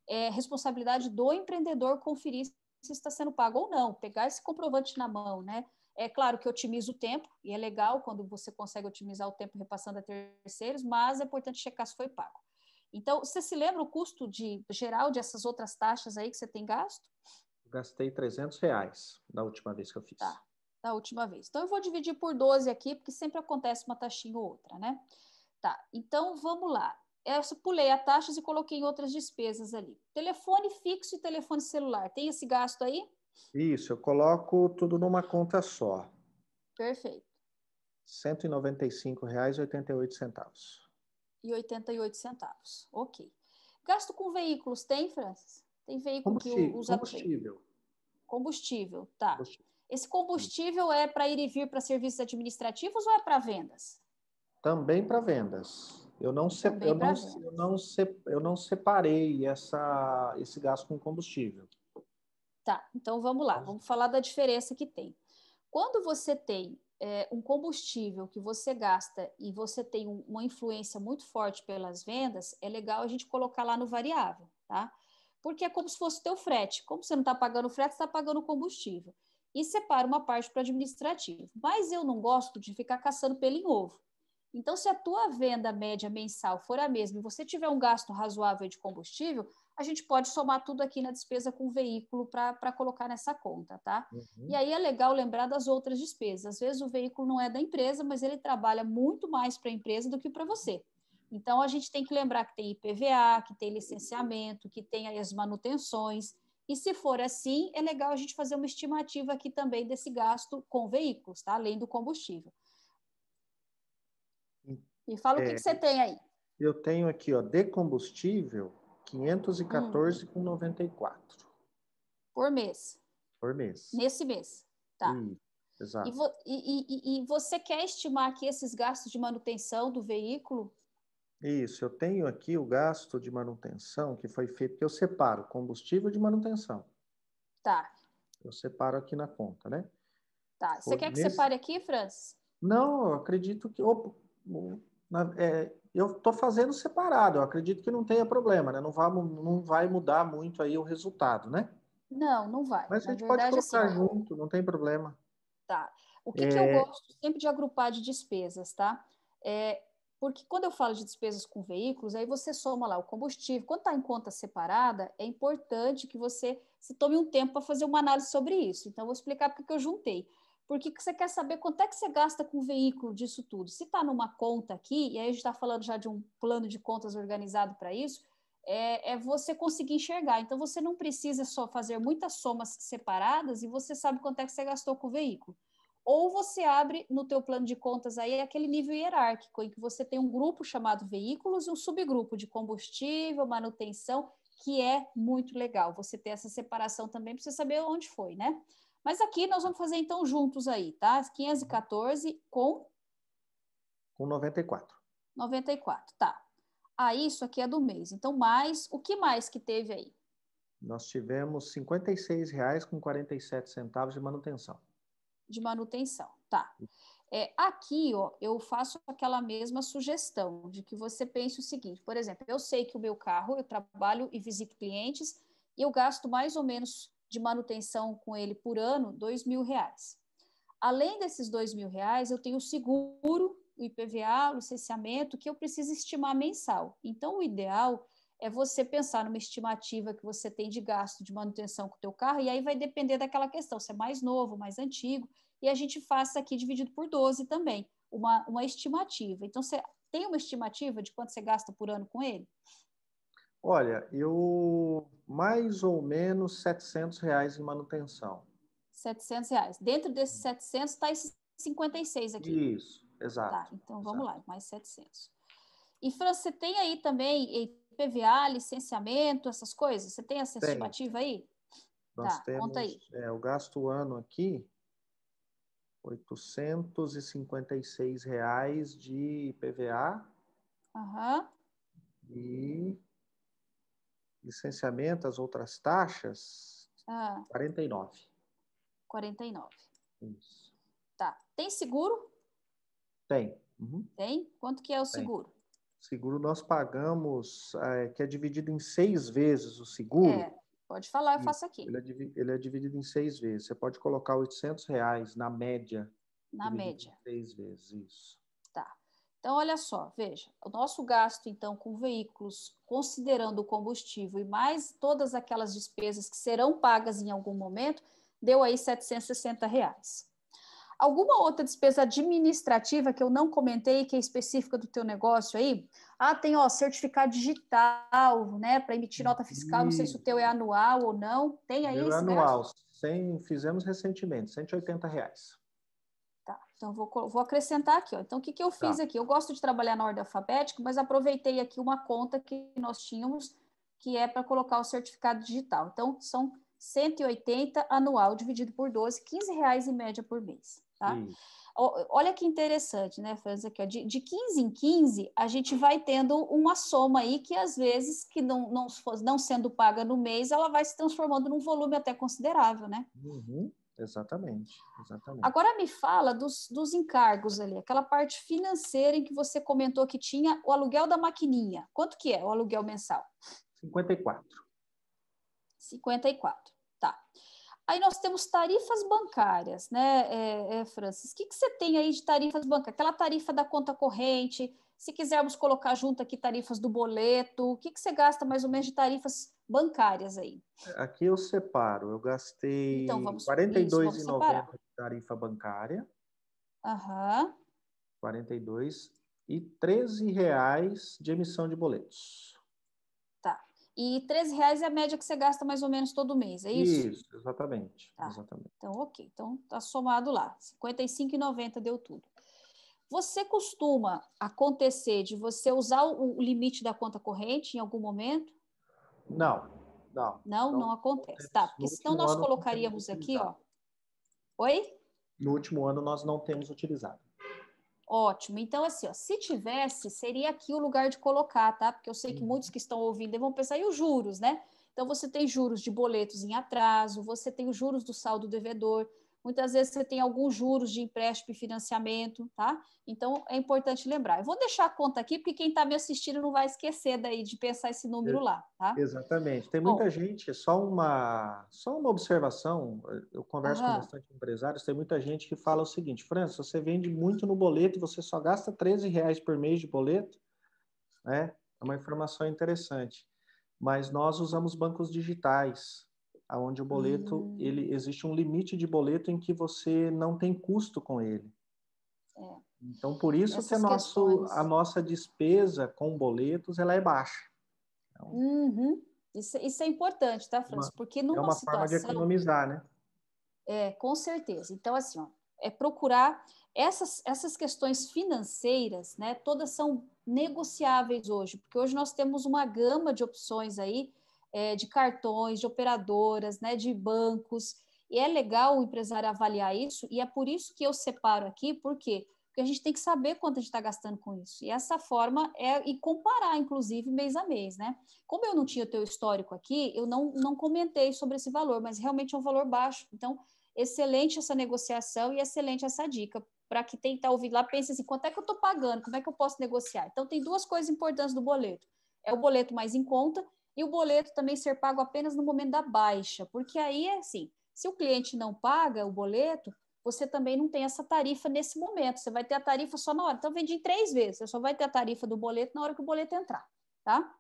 é responsabilidade do empreendedor conferir se está sendo pago ou não, pegar esse comprovante na mão, né? É claro que otimiza o tempo, e é legal quando você consegue otimizar o tempo repassando a terceiros, mas é importante checar se foi pago. Então, você se lembra o custo geral dessas outras taxas aí que você tem gasto? Gastei R$ 300 da última vez que eu fiz. Tá, da última vez. Então, eu vou dividir por 12 aqui, porque sempre acontece uma taxinha ou outra, né? Tá, então vamos lá. Eu pulei a taxas e coloquei em outras despesas ali. Telefone fixo e telefone celular. Tem esse gasto aí? Isso, eu coloco tudo numa conta só. Perfeito. R$ 195,88. E 88 centavos. Ok. Gasto com veículos tem, Francis? Tem veículo que Combustível, usa combustível. combustível, tá. Combustível. Esse combustível é para ir e vir para serviços administrativos ou é para vendas? Também para vendas. Também para vendas. Eu não separei esse gasto com combustível. Tá, então vamos lá, vamos falar da diferença que tem. Quando você tem um combustível que você gasta e você tem uma influência muito forte pelas vendas, é legal a gente colocar lá no variável, tá? Porque é como se fosse o teu frete. Como você não está pagando frete, você está pagando combustível. E separa uma parte para administrativo. Mas eu não gosto de ficar caçando pelo em ovo. Então, se a tua venda média mensal for a mesma e você tiver um gasto razoável de combustível, a gente pode somar tudo aqui na despesa com o veículo para colocar nessa conta, tá? E Uhum. aí é legal lembrar das outras despesas. Às vezes o veículo não é da empresa, mas ele trabalha muito mais para a empresa do que para você. Então a gente tem que lembrar que tem IPVA, que tem licenciamento, que tem aí as manutenções. E se for assim, é legal a gente fazer uma estimativa aqui também desse gasto com veículos, tá? Além do combustível. E fala o que É, você tem aí. eu tenho aqui, ó, de combustível, 514,94 Por mês, por mês. nesse mês, tá? Isso, E, exato. e você quer estimar aqui esses gastos de manutenção do veículo? Isso, eu tenho aqui o gasto de manutenção que foi feito, que eu separo combustível de manutenção. Tá, Eu separo aqui na conta, né? tá. Você Foi quer que nesse... separe aqui, Francis? Não, eu acredito que. Eu estou fazendo separado, eu acredito que não tenha problema, né? Não vai mudar muito aí o resultado, né? Não, não vai. Mas a Na gente pode verdade, assim, colocar ó, junto, não tem problema. tá. O que eu gosto sempre de agrupar de despesas, tá? Porque quando eu falo de despesas com veículos, aí você soma lá o combustível. Quando está em conta separada, é importante que você se tome um tempo para fazer uma análise sobre isso. Então, eu vou explicar porque que eu juntei. Porque você quer saber quanto é que você gasta com o veículo disso tudo. Se está numa conta aqui, e aí a gente está falando já de um plano de contas organizado para isso, você conseguir enxergar. Então, você não precisa só fazer muitas somas separadas e você sabe quanto é que você gastou com o veículo. ou você abre no teu plano de contas aí aquele nível hierárquico, em que você tem um grupo chamado veículos e um subgrupo de combustível, manutenção, que é muito legal. Você ter essa separação também para você saber onde foi, né? Mas aqui nós vamos fazer então juntos aí, tá? 514 com... Com 94. 94, tá. Ah, isso aqui é do mês. Então, mais, o que mais que teve aí? Nós tivemos R$ 56,47 de manutenção. De manutenção, tá. Aqui, ó, eu faço aquela mesma sugestão de que você pense o seguinte, por exemplo, eu sei que o meu carro, eu trabalho e visito clientes e eu gasto mais ou menos de manutenção com ele por ano R$ 2.000. Além desses R$ 2.000, eu tenho o seguro, o IPVA, o licenciamento, que eu preciso estimar mensal. Então, o ideal é você pensar numa estimativa que você tem de gasto de manutenção com o teu carro, e aí vai depender daquela questão, se é mais novo, mais antigo, e a gente faça aqui dividido por 12 também, uma estimativa. Então, você tem uma estimativa de quanto você gasta por ano com ele? Olha, eu mais ou menos R$ 700 em manutenção. R$ 700. Dentro desses 700 está esses 56 aqui. Isso, exato. Tá, então vamos exato. lá, mais 700. E, Fran, você tem aí também IPVA, licenciamento, essas coisas? Você tem essa Tem. estimativa aí? Nós Tá, conta aí. temos o gasto ano aqui, R$ 856 de IPVA Aham. e licenciamento, as outras taxas, Ah, 49. 49. Isso. Tá. Tem seguro? Tem. Uhum. Tem. Quanto que é o Tem. seguro? Seguro nós pagamos, que é dividido em 6 vezes o seguro. Pode falar, eu Isso. faço aqui. Ele é dividido em 6 vezes. Você pode colocar R$ 800 na média, Na dividido em média. 6 vezes. Isso. Tá. Então, olha só, veja, o nosso gasto, então, com veículos, considerando o combustível e mais todas aquelas despesas que serão pagas em algum momento, deu aí R$ 760. Alguma outra despesa administrativa que eu não comentei, que é específica do teu negócio aí? Ah, tem, ó, certificado digital, né, para emitir nota fiscal, não sei se o teu é Isso. anual ou não. Tem O aí meu é esse gasto? anual. Fizemos recentemente, R$ 180. Tá, então vou acrescentar aqui, ó. Então, o que eu fiz Tá. aqui? Eu gosto de trabalhar na ordem alfabética, mas aproveitei aqui uma conta que nós tínhamos, que é para colocar o certificado digital. Então, são 180 anual, dividido por 12, R$ 15 em média por mês, tá? Isso. Olha que interessante, né, Franz? Aqui, ó, de 15 em 15, a gente vai tendo uma soma aí que, às vezes, que não sendo paga no mês, ela vai se transformando num volume até considerável, né? Uhum. Exatamente. Agora me fala dos encargos ali, aquela parte financeira em que você comentou que tinha o aluguel da maquininha. Quanto que é o aluguel mensal? 54. 54. Tá. Aí nós temos tarifas bancárias, né, Francis? O que você tem aí de tarifas bancárias? Aquela tarifa da conta corrente, se quisermos colocar junto aqui tarifas do boleto, o que você gasta mais ou menos de tarifas bancárias aí? Aqui eu separo. Eu Então, gastei vamos separar. 42,90 de tarifa bancária, Aham. 42 e R$ 13 de emissão de boletos. Tá. E R$ 13 é a média que você gasta mais ou menos todo mês, é isso? Isso, exatamente. Tá. Exatamente. Então, ok. Então, tá somado lá. 55,90 deu tudo. Você costuma acontecer de você usar o limite da conta corrente em algum momento? Não, não. Não Não acontece. Tá, temos. porque senão nós Não temos colocaríamos aqui, utilizado. ó. Oi? No último ano nós não temos utilizado. Ótimo. Então, assim, ó, se tivesse, seria aqui o lugar de colocar, tá? Porque eu sei que muitos que estão ouvindo vão pensar, e os juros, né? Então, você tem juros de boletos em atraso, você tem os juros do saldo devedor, muitas vezes você tem alguns juros de empréstimo e financiamento, tá? Então, é importante lembrar. Eu vou deixar a conta aqui, porque quem está me assistindo não vai esquecer daí de pensar esse número lá, tá? Exatamente. Tem muita Bom, gente, só uma observação, eu converso com aham, bastante empresários, tem muita gente que fala o seguinte, França, você vende muito no boleto e você só gasta R$ 13 por mês de boleto, né? É uma informação interessante. Mas nós usamos bancos digitais, onde o boleto, existe um limite de boleto em que você não tem custo com ele. é, Então, por isso que essas a questões. nossa despesa com boletos ela é baixa. Então, Uhum. Isso é importante, tá, França? Porque é numa uma forma de situação economizar, né? com certeza. Então, assim, ó, procurar essas questões financeiras, né? Todas são negociáveis hoje, porque hoje nós temos uma gama de opções aí, de cartões, de operadoras, né? De bancos, e é legal o empresário avaliar isso, e é por isso que eu separo aqui, por quê? Porque a gente tem que saber quanto a gente está gastando com isso. E essa forma e comparar, inclusive, mês a mês, né? Como eu não tinha o teu histórico aqui, eu não comentei sobre esse valor, mas realmente é um valor baixo. Então, excelente essa negociação e excelente essa dica. Para que quem está ouvindo lá, pense assim, quanto é que eu estou pagando? Como é que eu posso negociar? Então, tem duas coisas importantes do boleto. É o boleto mais em conta e o boleto também ser pago apenas no momento da baixa. Porque aí é assim, se o cliente não paga o boleto, você também não tem essa tarifa nesse momento. Você vai ter a tarifa só na hora. Então, vendi em 3 vezes. Você só vai ter a tarifa do boleto na hora que o boleto entrar, tá?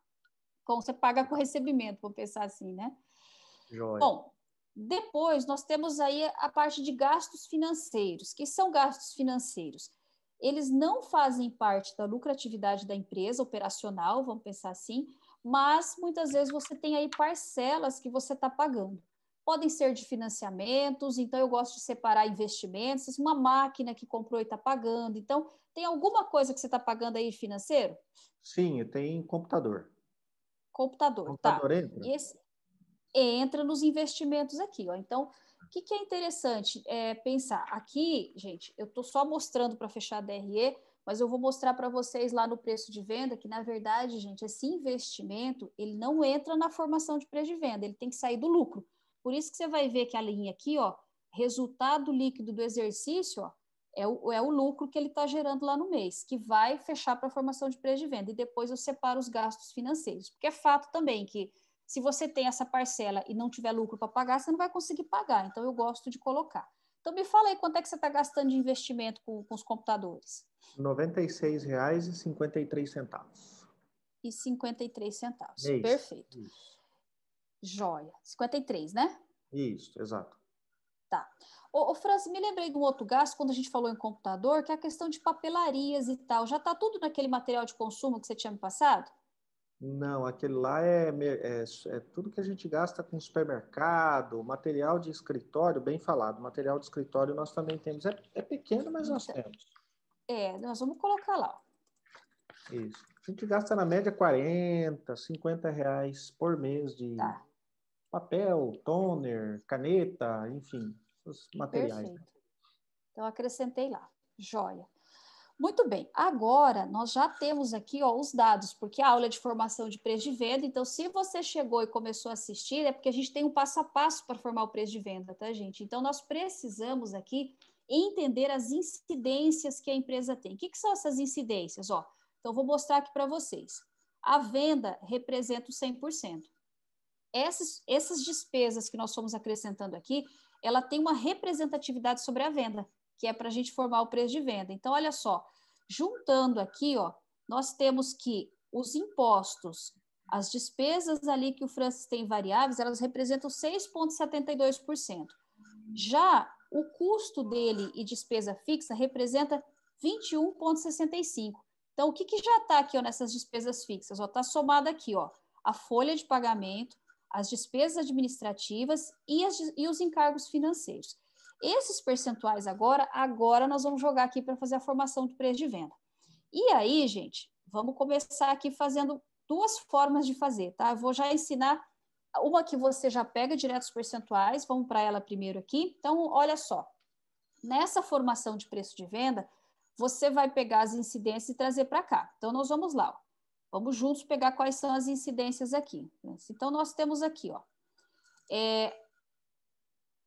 Então, você paga com recebimento, vou pensar assim, né? Joia. Bom, depois nós temos aí a parte de gastos financeiros. Que são gastos financeiros? Eles não fazem parte da lucratividade da empresa operacional, vamos pensar assim, mas muitas vezes você tem aí parcelas que você está pagando. Podem ser de financiamentos, então eu gosto de separar investimentos, uma máquina que comprou e está pagando. Então, tem alguma coisa que você está pagando aí de financeiro? Sim, tem computador. Computador, tá. Computador entra? E esse entra nos investimentos aqui, ó. Então, o que é interessante pensar? Aqui, gente, eu estou só mostrando para fechar a DRE, mas eu vou mostrar para vocês lá no preço de venda que, na verdade, gente, esse investimento, ele não entra na formação de preço de venda, ele tem que sair do lucro. Por isso que você vai ver que a linha aqui, ó, resultado líquido do exercício, ó, é o lucro que ele está gerando lá no mês, que vai fechar para a formação de preço de venda. E depois eu separo os gastos financeiros. Porque é fato também que se você tem essa parcela e não tiver lucro para pagar, você não vai conseguir pagar. Então, eu gosto de colocar. Então, me fala aí quanto é que você está gastando de investimento com os computadores. R$ 96,53. E 53 centavos. Mês. Perfeito. Isso. Joia. 53, né? Isso, exato. Tá. Ô, Franci, me lembrei de um outro gasto, quando a gente falou em computador, que é a questão de papelarias e tal. Já está tudo naquele material de consumo que você tinha me passado? Não, aquele lá é tudo que a gente gasta com supermercado, material de escritório, bem falado. Material de escritório nós também temos. É pequeno, mas nós Então, temos. nós vamos colocar lá, ó. Isso. A gente gasta na média R$ 40, R$ 50 por mês de Tá. papel, toner, caneta, enfim, os materiais, né? Perfeito. Então, acrescentei lá. Joia. Muito bem, agora nós já temos aqui, ó, os dados, porque a aula é de formação de preço de venda, então se você chegou e começou a assistir, é porque a gente tem um passo a passo para formar o preço de venda, tá, gente? Então nós precisamos aqui entender as incidências que a empresa tem. O que são essas incidências? Ó, então vou mostrar aqui para vocês. A venda representa o 100%. Essas despesas que nós estamos acrescentando aqui, ela tem uma representatividade sobre a venda, que é para a gente formar o preço de venda. Então, olha só, juntando aqui, ó, nós temos que os impostos, as despesas ali que o Francis tem variáveis, elas representam 6,72%. Já o custo dele e despesa fixa representa 21,65%. Então, o que já está aqui ó, nessas despesas fixas? Está somado aqui, ó, a folha de pagamento, as despesas administrativas e os encargos financeiros. Esses percentuais agora nós vamos jogar aqui para fazer a formação de preço de venda. E aí, gente, vamos começar aqui fazendo 2 formas de fazer, tá? Eu vou já ensinar uma que você já pega direto os percentuais, vamos para ela primeiro aqui. Então, olha só, nessa formação de preço de venda, você vai pegar as incidências e trazer para cá. Então, nós vamos lá, ó. Vamos juntos pegar quais são as incidências aqui. Então, nós temos aqui, ó,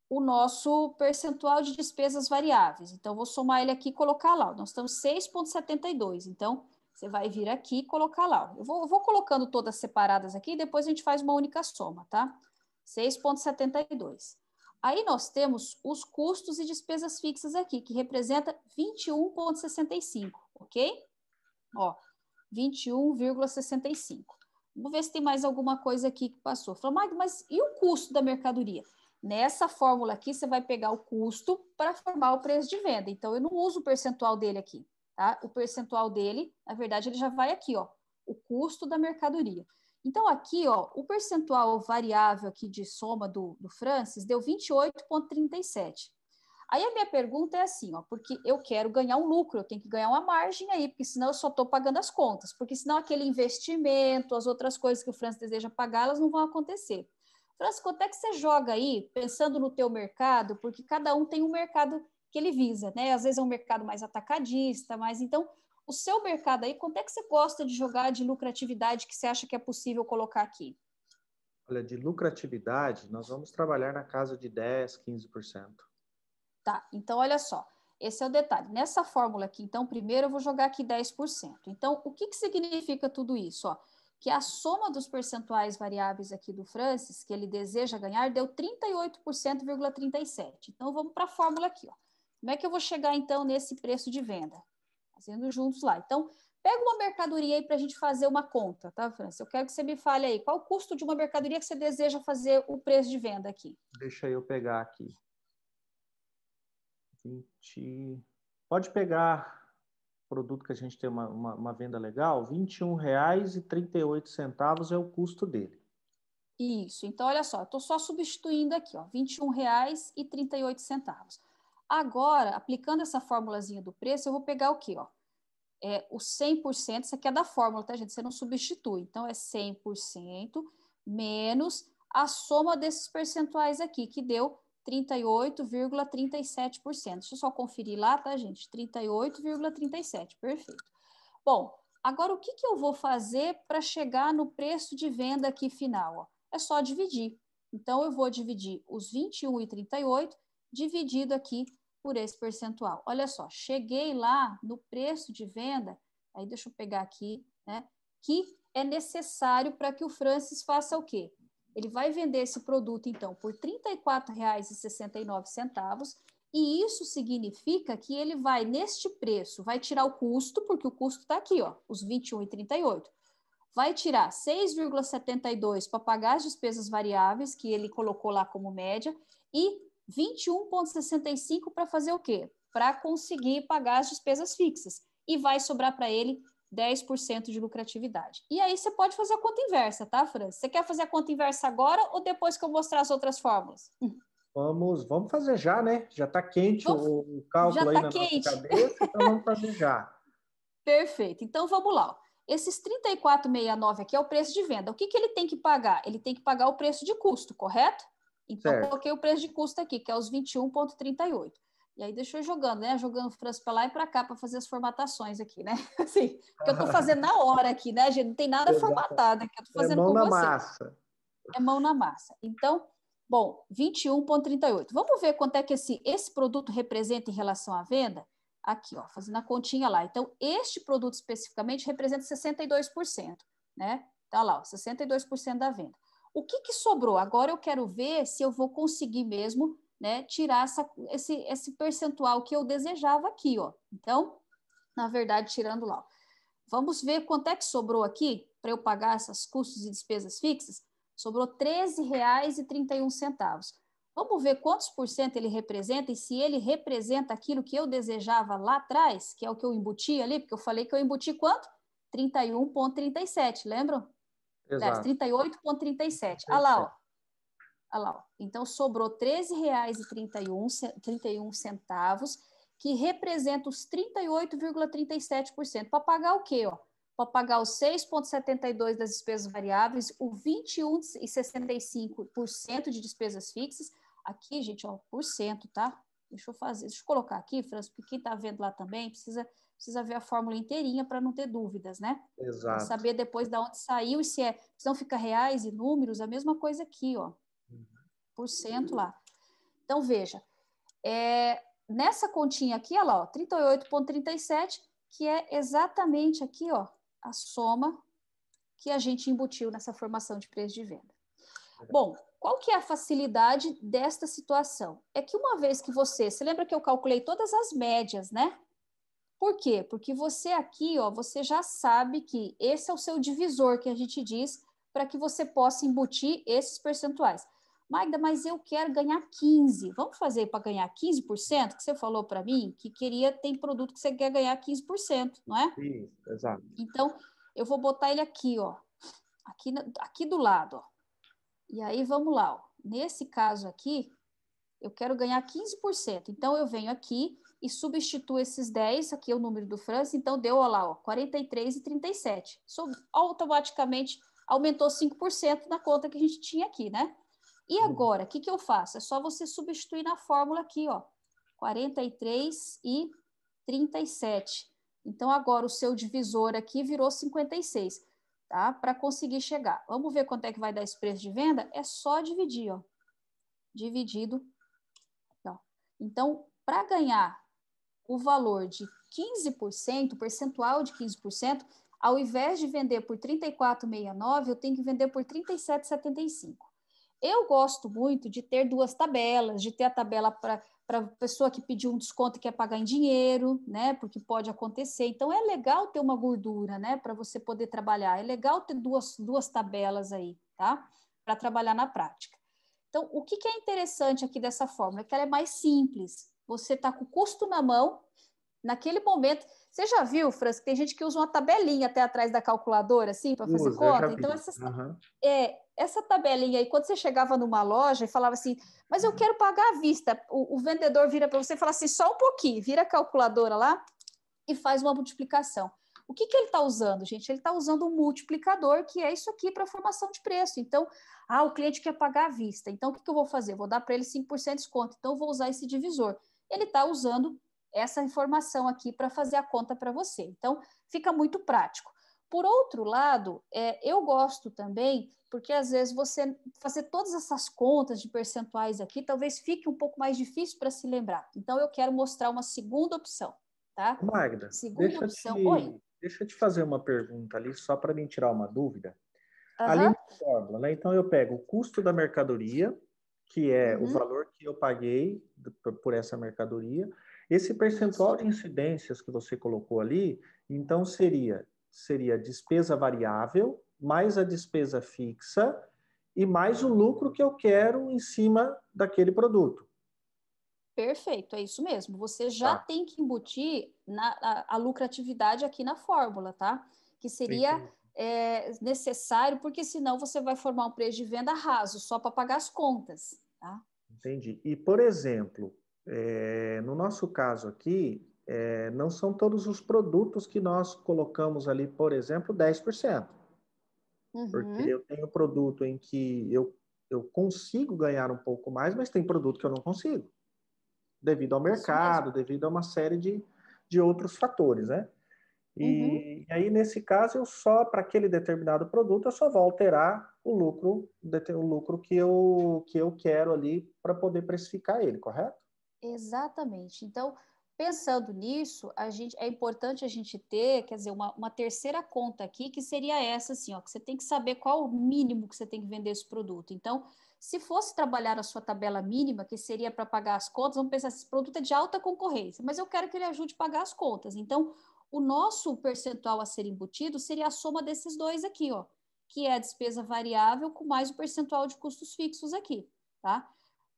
o nosso percentual de despesas variáveis. Então, vou somar ele aqui e colocar lá. Nós estamos 6,72. Então, você vai vir aqui e colocar lá. Eu vou colocando todas separadas aqui, depois a gente faz uma única soma, tá? 6,72. Aí nós temos os custos e despesas fixas aqui, que representa 21,65, ok? Ó, 21,65. Vamos ver se tem mais alguma coisa aqui que passou. Falou, mas e o custo da mercadoria? Nessa fórmula aqui, você vai pegar o custo para formar o preço de venda. Então, eu não uso o percentual dele aqui, tá? O percentual dele, na verdade, ele já vai aqui, ó, o custo da mercadoria. Então, aqui, ó, o percentual variável aqui de soma do Francis deu 28,37. Aí a minha pergunta é assim, ó, porque eu quero ganhar um lucro, eu tenho que ganhar uma margem aí, porque senão eu só estou pagando as contas, porque senão aquele investimento, as outras coisas que o Francis deseja pagar, elas não vão acontecer. Francis, quanto é que você joga aí, pensando no teu mercado, porque cada um tem um mercado que ele visa, né? Às vezes é um mercado mais atacadista, mas então, o seu mercado aí, quanto é que você gosta de jogar de lucratividade que você acha que é possível colocar aqui? Olha, de lucratividade, nós vamos trabalhar na casa de 10, 15%. Tá, então olha só, esse é o detalhe. Nessa fórmula aqui, então, primeiro eu vou jogar aqui 10%. Então, o que que significa tudo isso? Ó, que a soma dos percentuais variáveis aqui do Francis, que ele deseja ganhar, deu 38,37%. Então, vamos para a fórmula aqui. Ó. Como é que eu vou chegar, então, nesse preço de venda? Fazendo juntos lá. Então, pega uma mercadoria aí para a gente fazer uma conta, tá, Francis? Eu quero que você me fale aí, qual o custo de uma mercadoria que você deseja fazer o preço de venda aqui? Deixa eu pegar aqui. 20... Pode pegar produto que a gente tem uma venda legal, R$ 21,38 é o custo dele. Isso, então olha só, eu estou só substituindo aqui, ó, R$ 21,38. Agora, aplicando essa formulazinha do preço, eu vou pegar o quê? Ó? O 100%, isso aqui é da fórmula, tá, gente? Você não substitui. Então, é 100% menos a soma desses percentuais aqui, que deu 38,37%. Deixa eu só conferir lá, tá, gente? 38,37%, perfeito. Bom, agora o que que eu vou fazer para chegar no preço de venda aqui final? Ó? É só dividir. Então, eu vou dividir os 21,38 dividido aqui por esse percentual. Olha só, cheguei lá no preço de venda, aí deixa eu pegar aqui, né? Que é necessário para que o Francis faça o quê? Ele vai vender esse produto, então, por R$ 34,69, e isso significa que ele vai, neste preço, vai tirar o custo, porque o custo está aqui, ó, os 21,38. Vai tirar 6,72 para pagar as despesas variáveis, que ele colocou lá como média, e 21,65 para fazer o quê? Para conseguir pagar as despesas fixas. E vai sobrar para ele 10% de lucratividade. E aí você pode fazer a conta inversa, tá, Fran? Você quer fazer a conta inversa agora ou depois que eu mostrar as outras fórmulas? Vamos fazer já, né? Já está quente Vamos, o já cálculo aí está na nossa quente? cabeça, então vamos fazer já. Perfeito. Então vamos lá. Esses 34,69 aqui é o preço de venda. O que que ele tem que pagar? Ele tem que pagar o preço de custo, correto? Então Certo. coloquei o preço de custo aqui, que é os 21,38. E aí deixa eu ir jogando, né? Jogando o França para lá e para cá para fazer as formatações aqui, né? Assim, que eu estou fazendo na hora aqui, né, gente? Não tem nada Exato. formatado aqui, eu estou É fazendo mão com na você. massa. É mão na massa. Então, bom, 21,38. Vamos ver quanto é que esse produto representa em relação à venda? Aqui, ó, fazendo a continha lá. Então, este produto especificamente representa 62%, né? Tá lá, ó, 62% da venda. O que que sobrou? Agora eu quero ver se eu vou conseguir mesmo, né, tirar esse percentual que eu desejava aqui, ó. Então, na verdade, tirando lá. Ó. Vamos ver quanto é que sobrou aqui para eu pagar essas custos e despesas fixas? Sobrou R$ 13,31. Vamos ver quantos por cento ele representa e se ele representa aquilo que eu desejava lá atrás, que é o que eu embuti ali, porque eu falei que eu embuti quanto? 31,37, lembram? Aliás, Exato. 38,37. Olha lá, ó. Olha lá, ó. Então sobrou R$ 13,31, que representa os 38,37%. Para pagar o quê? Para pagar os 6,72% das despesas variáveis, o 21,65% de despesas fixas. Aqui, gente, ó, por cento, tá? Deixa eu colocar aqui, França, porque quem está vendo lá também precisa ver a fórmula inteirinha para não ter dúvidas, né? Para Exato. saber depois de onde saiu e se não fica reais e números, a mesma coisa aqui, ó. Por cento lá. Então, veja, nessa continha aqui, olha lá, 38,37, que é exatamente aqui, ó, a soma que a gente embutiu nessa formação de preço de venda. Bom, qual que é a facilidade desta situação? É que uma vez que você lembra que eu calculei todas as médias, né? Por quê? Porque você aqui, ó, você já sabe que esse é o seu divisor que a gente diz para que você possa embutir esses percentuais. Magda, mas eu quero ganhar 15. Vamos fazer para ganhar 15%? Que você falou para mim que tem produto que você quer ganhar 15%, não é? Isso, exato. Então, eu vou botar ele aqui, ó. Aqui do lado, ó. E aí, vamos lá, ó. Nesse caso aqui, eu quero ganhar 15%. Então, eu venho aqui e substituo esses 10, aqui é o número do França, então deu, olha lá, ó, 43,37. Automaticamente aumentou 5% na conta que a gente tinha aqui, né? E agora, o que eu faço? É só você substituir na fórmula aqui, ó, 43,37. Então, agora o seu divisor aqui virou 56, tá? Para conseguir chegar. Vamos ver quanto é que vai dar esse preço de venda? É só dividir, ó. Dividido. Ó. Então, para ganhar o valor de 15%, o percentual de 15%, ao invés de vender por R$ 34,69, eu tenho que vender por R$ 37,75. Eu gosto muito de ter duas tabelas, de ter a tabela para a pessoa que pediu um desconto e quer pagar em dinheiro, né? Porque pode acontecer. Então, é legal ter uma gordura, né? Para você poder trabalhar. É legal ter duas tabelas aí, tá? Para trabalhar na prática. Então, o que é interessante aqui dessa fórmula? É que ela é mais simples. Você está com o custo na mão, naquele momento. Você já viu, Franz, que tem gente que usa uma tabelinha até atrás da calculadora, assim, para fazer Eu já conta? Então, vi. Uhum. Essa tabelinha aí, quando você chegava numa loja e falava assim, mas eu quero pagar à vista, o vendedor vira para você e fala assim, só um pouquinho, vira a calculadora lá e faz uma multiplicação. O que ele está usando, gente? Ele está usando um multiplicador, que é isso aqui para formação de preço. Então, o cliente quer pagar à vista. Então, o que eu vou fazer? Vou dar para ele 5% de desconto. Então, eu vou usar esse divisor. Ele está usando essa informação aqui para fazer a conta para você. Então, fica muito prático. Por outro lado, eu gosto também, porque às vezes você fazer todas essas contas de percentuais aqui, talvez fique um pouco mais difícil para se lembrar. Então, eu quero mostrar uma segunda opção, tá? Magda, Segunda opção. Oi. deixa eu te fazer uma pergunta ali, só para me tirar uma dúvida. Ali Aham. na fórmula, né? Então, eu pego o custo da mercadoria, que é o valor que eu paguei por essa mercadoria. Esse percentual de incidências que você colocou ali, então seria despesa variável, mais a despesa fixa e mais o lucro que eu quero em cima daquele produto. Perfeito, é isso mesmo. Você já Tá. tem que embutir a lucratividade aqui na fórmula, tá? Que seria necessário, porque senão você vai formar um preço de venda raso, só para pagar as contas, tá? Entendi. E, por exemplo, no nosso caso aqui, não são todos os produtos que nós colocamos ali, por exemplo, 10%. Porque Uhum. eu tenho produto em que eu consigo ganhar um pouco mais, mas tem produto que eu não consigo, devido ao Isso mesmo. mercado, devido a uma série de outros fatores, né? Uhum. E aí, nesse caso, para aquele determinado produto, eu só vou alterar o lucro que eu quero ali para poder precificar ele, correto? Exatamente. Então, pensando nisso, é importante a gente ter, quer dizer, uma terceira conta aqui, que seria essa, assim, ó, que você tem que saber qual o mínimo que você tem que vender esse produto. Então, se fosse trabalhar a sua tabela mínima, que seria para pagar as contas, vamos pensar, esse produto é de alta concorrência, mas eu quero que ele ajude a pagar as contas. Então, o nosso percentual a ser embutido seria a soma desses dois aqui, ó, que é a despesa variável com mais o percentual de custos fixos aqui, tá?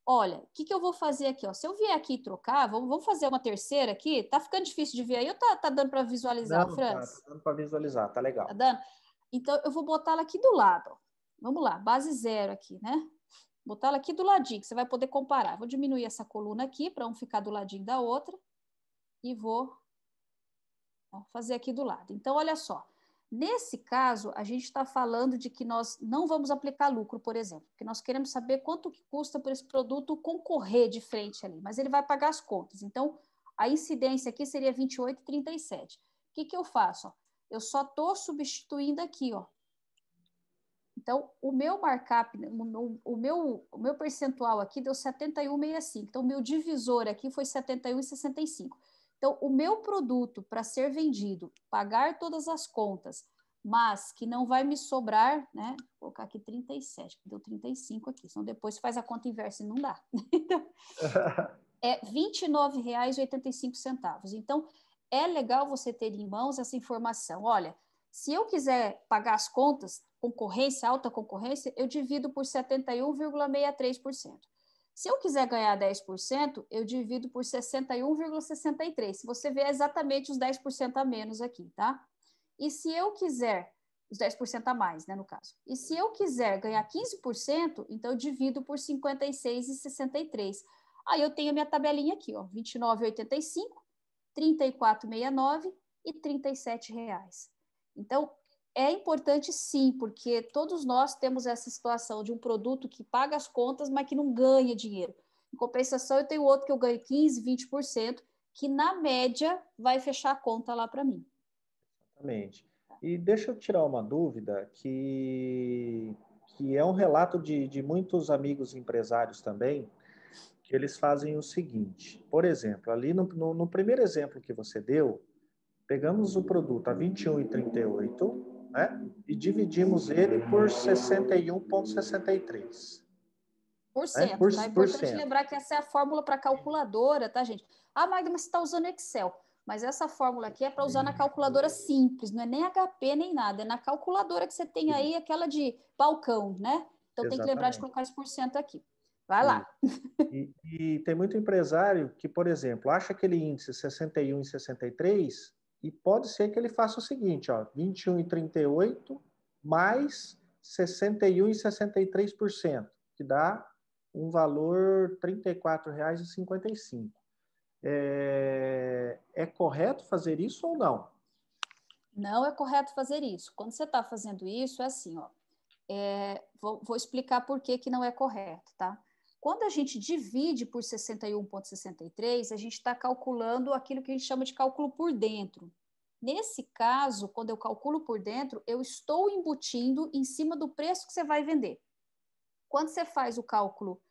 Olha, o que eu vou fazer aqui? Ó? Se eu vier aqui trocar, vamos fazer uma terceira aqui? Tá ficando difícil de ver aí ou tá dando para visualizar, Não, tá Franz? dando para visualizar, tá Tá legal. dando? Então, eu vou botar ela aqui do lado. Ó. Vamos lá, base zero aqui, né? Botar ela aqui do ladinho, que você vai poder comparar. Vou diminuir essa coluna aqui para um ficar do ladinho da outra e vou fazer aqui do lado. Então, olha só. Nesse caso, a gente está falando de que nós não vamos aplicar lucro, por exemplo, porque nós queremos saber quanto que custa para esse produto concorrer de frente ali, mas ele vai pagar as contas. Então, a incidência aqui seria 28,37. O que eu faço? Eu só estou substituindo aqui, ó. Então, o meu markup, o meu percentual aqui deu 71,65. Então, o meu divisor aqui foi 71,65. Então, o meu produto para ser vendido, pagar todas as contas, mas que não vai me sobrar, né? Vou colocar aqui 37, que deu 35 aqui. Senão depois faz a conta inversa e não dá. Então, é R$ 29,85. Então, é legal você ter em mãos essa informação. Olha, se eu quiser pagar as contas, concorrência, alta concorrência, eu divido por 71,63%. Se eu quiser ganhar 10%, eu divido por 61,63%. Se você vê exatamente os 10% a menos aqui, tá? E se eu quiser, os 10% a mais, né, no caso. E se eu quiser ganhar 15%, então eu divido por 56,63%. Aí eu tenho a minha tabelinha aqui, ó, 29,85, 34,69 e R$ 37. Então, é importante sim, porque todos nós temos essa situação de um produto que paga as contas, mas que não ganha dinheiro. Em compensação, eu tenho outro que eu ganho 15%, 20%, que na média vai fechar a conta lá para mim. Exatamente. E deixa eu tirar uma dúvida que é um relato de muitos amigos empresários também, que eles fazem o seguinte. Por exemplo, ali no primeiro exemplo que você deu, pegamos o produto a 21,38, né? E dividimos ele por 61,63. Né? Tá? É Por importante cento. lembrar que essa é a fórmula para calculadora, tá, gente? Ah, Magda, mas você está usando Excel. Mas essa fórmula aqui é para usar na calculadora simples, não é nem HP nem nada, é na calculadora que você tem aí, aquela de balcão, né? Então tem que lembrar de Exatamente. colocar esse porcento aqui. Vai E, lá. e tem muito empresário que, por exemplo, acha aquele índice 61 e 63 e pode ser que ele faça o seguinte, ó, 21,38 mais 61,63%, que dá um valor R$ 34,55. É correto fazer isso ou não? Não é correto fazer isso. Quando você está fazendo isso, é assim, ó. Vou explicar por que que não é correto, tá? Quando a gente divide por 61,63, a gente está calculando aquilo que a gente chama de cálculo por dentro. Nesse caso, quando eu calculo por dentro, eu estou embutindo em cima do preço que você vai vender. Quando você faz o cálculo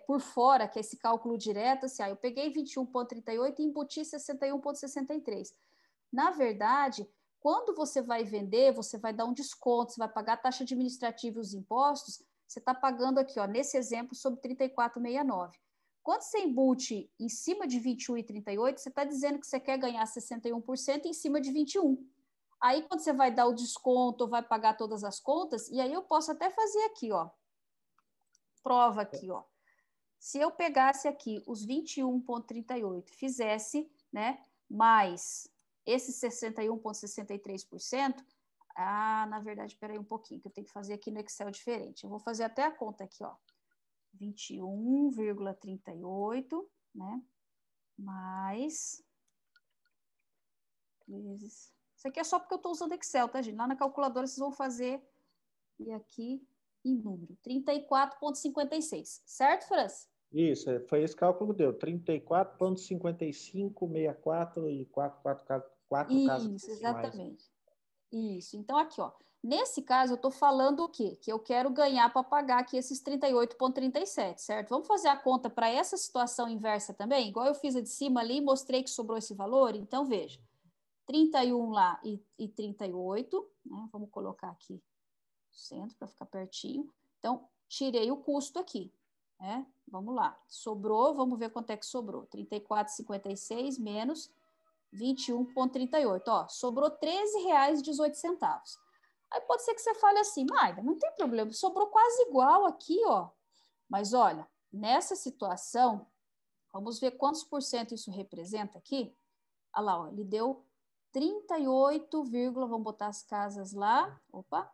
por fora, que é esse cálculo direto, assim, eu peguei 21,38 e embuti 61,63. Na verdade, quando você vai vender, você vai dar um desconto, você vai pagar a taxa administrativa e os impostos, você está pagando aqui, ó, nesse exemplo, sobre 34,69. Quando você embute em cima de 21,38, você está dizendo que você quer ganhar 61% em cima de 21. Aí, quando você vai dar o desconto, vai pagar todas as contas, e aí eu posso até fazer aqui, ó, prova aqui, ó. Se eu pegasse aqui os 21,38, fizesse, né, mais esse 61,63%, na verdade, espera aí um pouquinho, que eu tenho que fazer aqui no Excel diferente. Eu vou fazer até a conta aqui, ó. 21,38, né, mais vezes... Isso aqui é só porque eu estou usando Excel, tá, gente? Lá na calculadora vocês vão fazer, e aqui em número, 34,56, certo, França? Isso, foi esse cálculo que deu. 34,5564 e 444 casas Isso, decimais. exatamente. Isso. Então, aqui, ó. Nesse caso, eu estou falando o quê? Que eu quero ganhar para pagar aqui esses 38,37, certo? Vamos fazer a conta para essa situação inversa também? Igual eu fiz a de cima ali, mostrei que sobrou esse valor. Então, veja. 31 lá e 38, né? Vamos colocar aqui no centro para ficar pertinho. Então, tirei o custo aqui, né? Vamos lá. Sobrou, vamos ver quanto é que sobrou. 34,56 menos 21,38. Ó, sobrou R$ 13,18. Aí pode ser que você fale assim, Maida, não tem problema, sobrou quase igual aqui, ó. Mas olha, nessa situação, vamos ver quantos por cento isso representa aqui. Olha lá, ó, ele deu 38, vamos botar as casas lá, opa,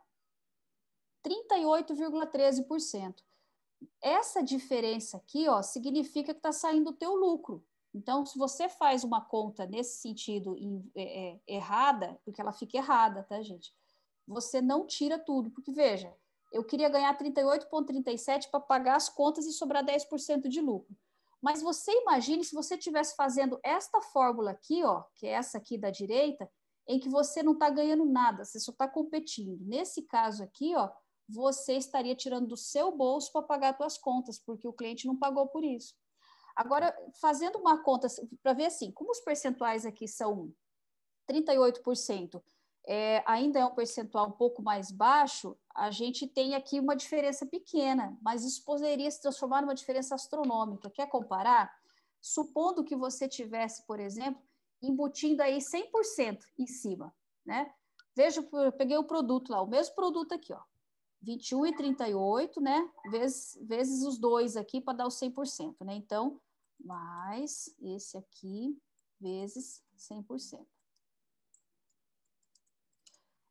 38,13%. Essa diferença aqui, ó, significa que está saindo o teu lucro. Então, se você faz uma conta nesse sentido errada, porque ela fica errada, tá, gente? Você não tira tudo, porque veja, eu queria ganhar 38,37 para pagar as contas e sobrar 10% de lucro. Mas você imagine se você estivesse fazendo esta fórmula aqui, ó, que é essa aqui da direita, em que você não está ganhando nada, você só está competindo. Nesse caso aqui, ó, você estaria tirando do seu bolso para pagar suas contas, porque o cliente não pagou por isso. Agora, fazendo uma conta para ver assim, como os percentuais aqui são 38%, ainda é um percentual um pouco mais baixo, a gente tem aqui uma diferença pequena, mas isso poderia se transformar numa diferença astronômica. Quer comparar? Supondo que você tivesse, por exemplo, embutindo aí 100% em cima, né? Veja, eu peguei o produto lá, o mesmo produto aqui, ó. 21,38, né? Vezes os dois aqui para dar o 100%, né? Então, mais esse aqui vezes 100%.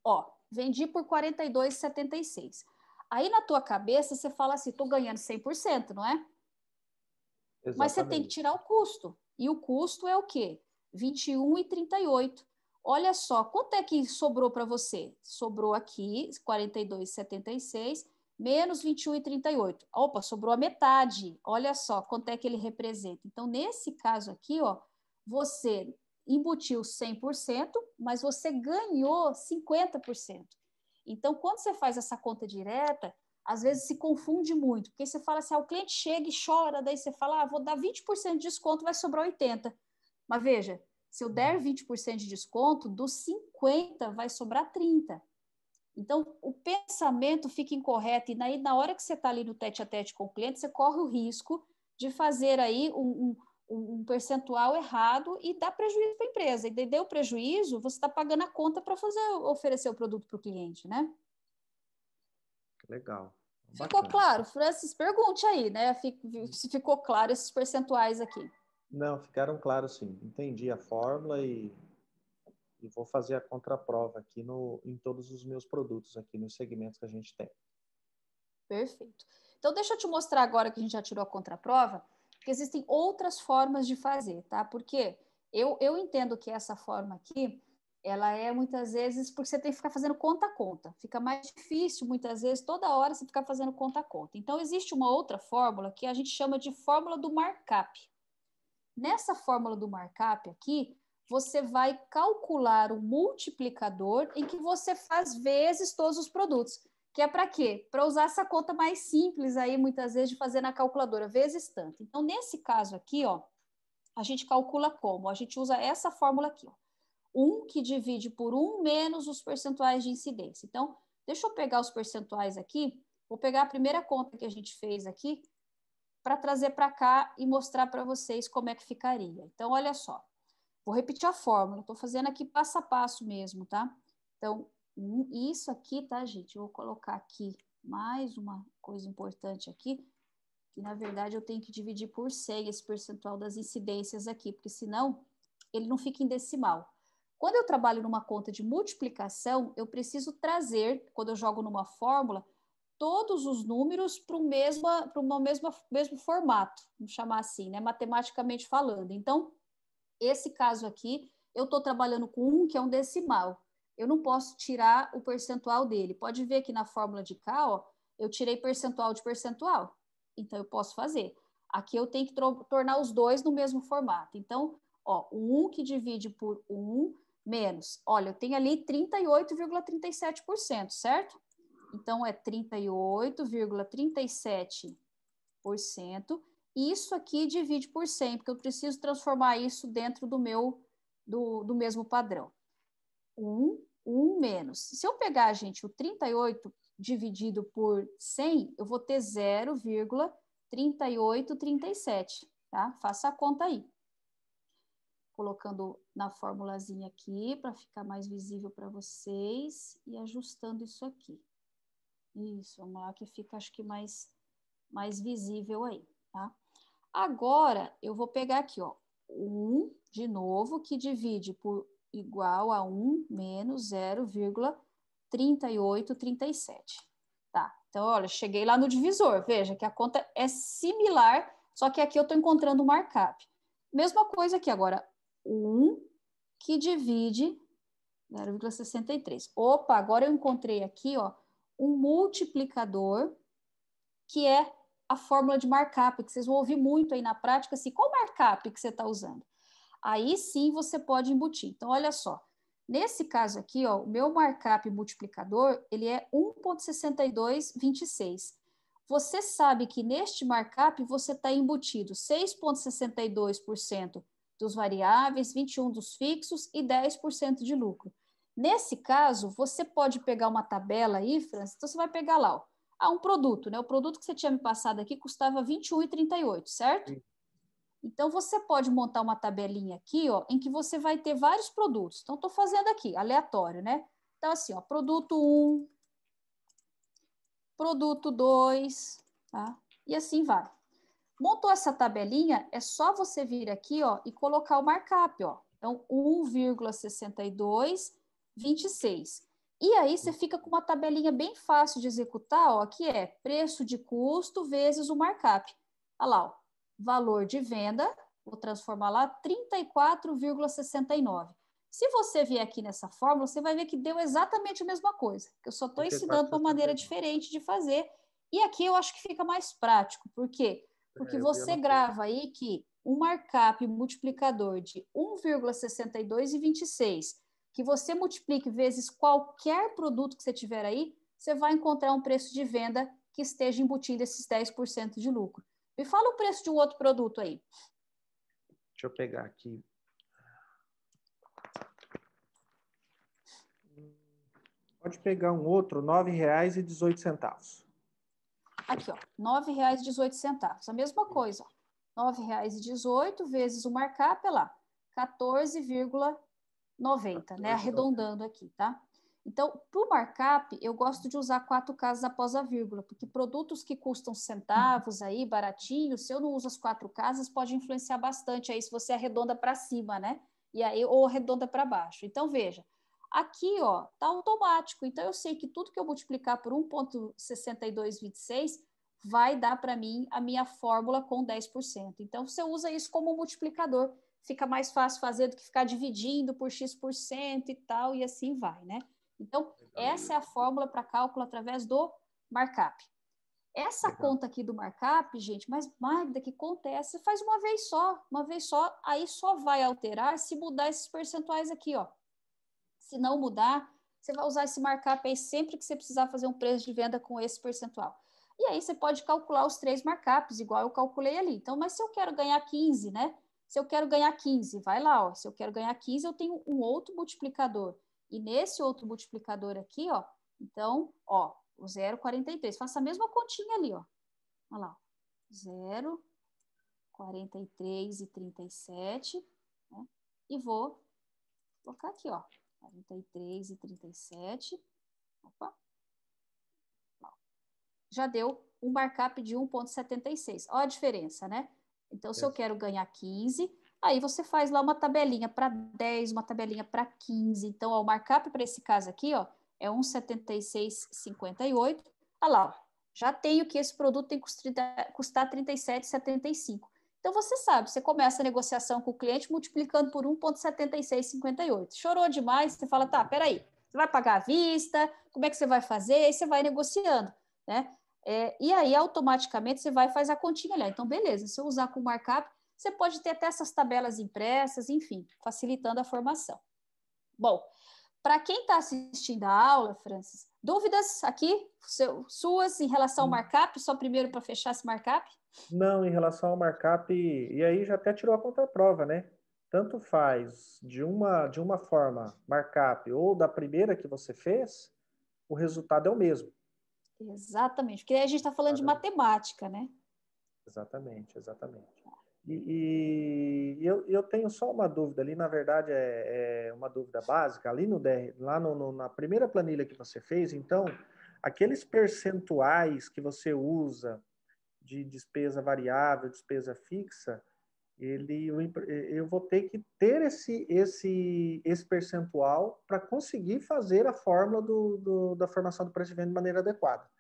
Ó, vendi por 42,76. Aí na tua cabeça você fala assim, tô ganhando 100%, não é? Mas você tem que tirar o custo. E o custo é o quê? R$ 21,38. Olha só, quanto é que sobrou para você? Sobrou aqui, 42,76, menos 21,38. Opa, sobrou a metade. Olha só quanto é que ele representa. Então, nesse caso aqui, ó, você embutiu 100%, mas você ganhou 50%. Então, quando você faz essa conta direta, às vezes se confunde muito, porque você fala assim, o cliente chega e chora, daí você fala, vou dar 20% de desconto, vai sobrar 80%. Mas veja, se eu der 20% de desconto, dos 50 vai sobrar 30. Então, o pensamento fica incorreto, e aí, na hora que você está ali no tete-a-tete com o cliente, você corre o risco de fazer aí um percentual errado e dar prejuízo para a empresa. E daí deu prejuízo, você está pagando a conta para oferecer o produto para o cliente, né? Legal. Ficou claro? Francis, pergunte aí, né? Se ficou claro esses percentuais aqui. Não, ficaram claros sim. Entendi a fórmula e vou fazer a contraprova aqui em todos os meus produtos aqui nos segmentos que a gente tem. Perfeito. Então, deixa eu te mostrar agora que a gente já tirou a contraprova, que existem outras formas de fazer, tá? Porque eu entendo que essa forma aqui, ela é muitas vezes porque você tem que ficar fazendo conta a conta. Fica mais difícil, muitas vezes, toda hora você ficar fazendo conta a conta. Então, existe uma outra fórmula que a gente chama de fórmula do markup. Nessa fórmula do markup aqui, você vai calcular o multiplicador em que você faz vezes todos os produtos. Que é para quê? Para usar essa conta mais simples aí, muitas vezes, de fazer na calculadora, vezes tanto. Então, nesse caso aqui, ó, a gente calcula como? A gente usa essa fórmula aqui, ó. 1 que divide por 1 menos os percentuais de incidência. Então, deixa eu pegar os percentuais aqui. Vou pegar a primeira conta que a gente fez aqui, para trazer para cá e mostrar para vocês como é que ficaria. Então, olha só. Vou repetir a fórmula. Estou fazendo aqui passo a passo mesmo, tá? Então, isso aqui, tá, gente? Eu vou colocar aqui mais uma coisa importante aqui, que, na verdade, eu tenho que dividir por 100 esse percentual das incidências aqui, porque, senão, ele não fica em decimal. Quando eu trabalho numa conta de multiplicação, eu preciso trazer, quando eu jogo numa fórmula, todos os números para o mesmo formato, vamos chamar assim, né? Matematicamente falando. Então, esse caso aqui, eu estou trabalhando com 1, que é um decimal. Eu não posso tirar o percentual dele. Pode ver que na fórmula de cá, ó, eu tirei percentual de percentual. Então, eu posso fazer. Aqui eu tenho que tornar os dois no mesmo formato. Então, ó, o 1 que divide por 1 menos. Olha, eu tenho ali 38,37%, certo? Então, é 38,37%. Isso aqui divide por 100, porque eu preciso transformar isso dentro do mesmo padrão. 1 menos. Se eu pegar, gente, o 38 dividido por 100, eu vou ter 0,3837, tá? Faça a conta aí. Colocando na formulazinha aqui, para ficar mais visível para vocês, e ajustando isso aqui. Isso, vamos lá, que fica, acho que mais visível aí, tá? Agora, eu vou pegar aqui, ó, 1, de novo, que divide por igual a 1 menos 0,3837. Tá, então, olha, cheguei lá no divisor. Veja que a conta é similar, só que aqui eu estou encontrando o markup. Mesma coisa aqui agora, 1 que divide 0,63. Opa, agora eu encontrei aqui, ó, um multiplicador, que é a fórmula de markup, que vocês vão ouvir muito aí na prática, assim, qual markup que você está usando? Aí sim você pode embutir. Então, olha só, nesse caso aqui, ó, o meu markup multiplicador, ele é 1,6226. Você sabe que neste markup você está embutido 6,62% dos variáveis, 21% dos fixos e 10% de lucro. Nesse caso, você pode pegar uma tabela aí, Francis, então você vai pegar lá, ó, um produto, né? O produto que você tinha me passado aqui custava R$ 21,38, certo? Sim. Então, você pode montar uma tabelinha aqui, ó, em que você vai ter vários produtos. Então, estou fazendo aqui, aleatório, né? Então, assim, ó, produto 1, produto 2, tá? E assim vai. Montou essa tabelinha, é só você vir aqui, ó, e colocar o markup, ó. Então, 1,6226. E aí você fica com uma tabelinha bem fácil de executar, ó, que é preço de custo vezes o markup. Olha lá, ó, valor de venda, vou transformar lá, 34,69. Se você vier aqui nessa fórmula, você vai ver que deu exatamente a mesma coisa, que eu só estou ensinando uma maneira diferente de fazer, e aqui eu acho que fica mais prático, por quê? Porque você grava aí que um markup multiplicador de 1,6226, que você multiplique vezes qualquer produto que você tiver aí, você vai encontrar um preço de venda que esteja embutindo esses 10% de lucro. Me fala o preço de um outro produto aí. Deixa eu pegar aqui. Pode pegar um outro, R$ 9,18. Aqui, ó, R$ 9,18. A mesma coisa, ó. R$ 9,18 vezes o markup é lá, 14,90, né? Arredondando aqui, tá? Então, para o markup, eu gosto de usar 4 casas após a vírgula, porque produtos que custam centavos aí, baratinhos, se eu não uso as 4 casas, pode influenciar bastante aí se você arredonda para cima, né? E aí, ou arredonda para baixo. Então, veja, aqui, ó, tá automático. Então, eu sei que tudo que eu multiplicar por 1,6226 vai dar para mim a minha fórmula com 10%. Então, você usa isso como um multiplicador. Fica mais fácil fazer do que ficar dividindo por X% e tal, e assim vai, né? Então, essa é a fórmula para cálculo através do markup. Essa conta aqui do markup, gente, mas Magda, que conta é essa? Você faz uma vez só, aí só vai alterar se mudar esses percentuais aqui, ó. Se não mudar, você vai usar esse markup aí sempre que você precisar fazer um preço de venda com esse percentual. E aí você pode calcular os 3 markups, igual eu calculei ali. Então, mas se eu quero ganhar 15, né? Se eu quero ganhar 15, vai lá, ó. Se eu quero ganhar 15, eu tenho um outro multiplicador. E nesse outro multiplicador aqui, ó, então, ó, o 0,43. Faça a mesma continha ali, ó. Olha lá, 0,43,37, né? E vou colocar aqui, ó, 43,37. Opa. Já deu um markup de 1,76. Olha a diferença, né? Então, se eu quero ganhar 15, aí você faz lá uma tabelinha para 10, uma tabelinha para 15. Então, ó, o markup para esse caso aqui, ó, é 1,7658. Olha lá, ó, já tenho que esse produto tem que custar 37,75. Então, você sabe, você começa a negociação com o cliente multiplicando por 1,7658. Chorou demais, você fala, tá, peraí, você vai pagar à vista, como é que você vai fazer? Aí você vai negociando, né? E aí, automaticamente, você vai e faz a continha ali. Então, beleza, se eu usar com markup, você pode ter até essas tabelas impressas, enfim, facilitando a formação. Bom, para quem está assistindo a aula, Francis, dúvidas aqui, suas em relação ao markup? Só primeiro para fechar esse markup? Não, em relação ao markup, e aí já até tirou a contraprova, né? Tanto faz de uma forma markup ou da primeira que você fez, o resultado é o mesmo. Exatamente, porque aí a gente está falando de matemática, né? Exatamente. E eu tenho só uma dúvida ali, na verdade é uma dúvida básica, ali no DR, lá na primeira planilha que você fez, então, aqueles percentuais que você usa de despesa variável, despesa fixa, eu vou ter que ter esse percentual para conseguir fazer a fórmula da formação do preço de venda de maneira adequada,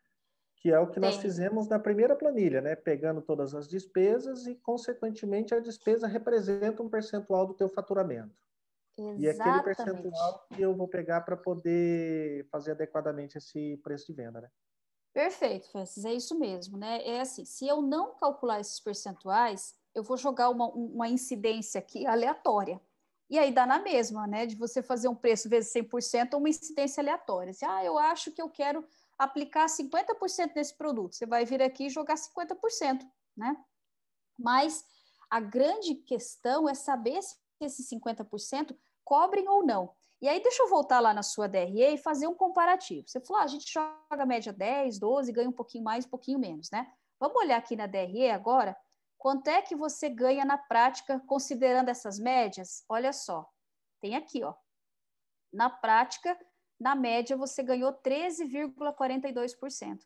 que é o que nós fizemos na primeira planilha, né? Pegando todas as despesas e, consequentemente, a despesa representa um percentual do teu faturamento. Exatamente. E aquele percentual que eu vou pegar para poder fazer adequadamente esse preço de venda, né? Perfeito, Francis, é isso mesmo, né? É assim, se eu não calcular esses percentuais, eu vou jogar uma incidência aqui aleatória. E aí dá na mesma, né? De você fazer um preço vezes 100% ou uma incidência aleatória. Assim, eu acho que eu quero aplicar 50% nesse produto. Você vai vir aqui e jogar 50%, né? Mas a grande questão é saber se esses 50% cobrem ou não. E aí, deixa eu voltar lá na sua DRE e fazer um comparativo. Você falou, a gente joga a média 10, 12, ganha um pouquinho mais, um pouquinho menos, né? Vamos olhar aqui na DRE agora, quanto é que você ganha na prática considerando essas médias? Olha só, tem aqui, ó. Na prática, na média, você ganhou 13,42%,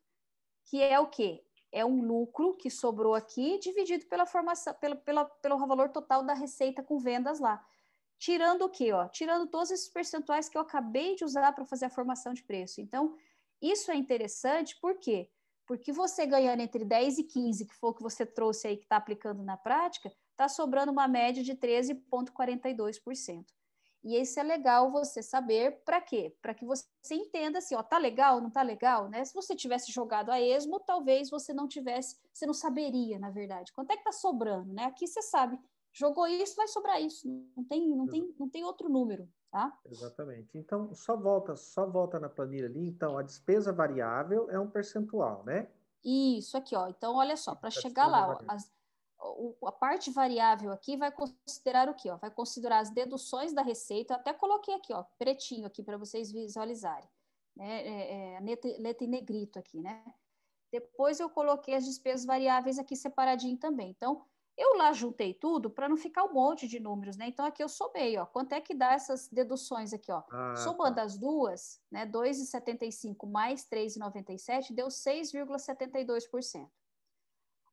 que é o quê? É um lucro que sobrou aqui dividido pela formação, pelo valor total da receita com vendas lá. Tirando o quê? Ó? Tirando todos esses percentuais que eu acabei de usar para fazer a formação de preço. Então, isso é interessante, por quê? Porque você ganhando entre 10 e 15, que foi o que você trouxe aí, que está aplicando na prática, está sobrando uma média de 13,42%. E isso é legal você saber para quê? Para que você entenda assim, ó, tá legal, não tá legal, né? Se você tivesse jogado a esmo, talvez você não tivesse, você não saberia, na verdade. Quanto é que tá sobrando, né? Aqui você sabe, jogou isso, vai sobrar isso. Não tem outro número, tá? Exatamente. Então, só volta na planilha ali. Então, a despesa variável é um percentual, né? Isso aqui, ó. Então, olha só, para A chegar despesa lá, ó, variável. a parte variável aqui vai considerar o quê? Ó? Vai considerar as deduções da receita. Eu até coloquei aqui, ó, pretinho aqui para vocês visualizarem, né? Letra em negrito aqui, né? Depois eu coloquei as despesas variáveis aqui separadinho também. Então, eu lá juntei tudo para não ficar um monte de números, né? Então, aqui eu somei, ó. Quanto é que dá essas deduções aqui, ó? Ah, Somando tá. as duas, né? 2,75 mais 3,97 deu 6,72%.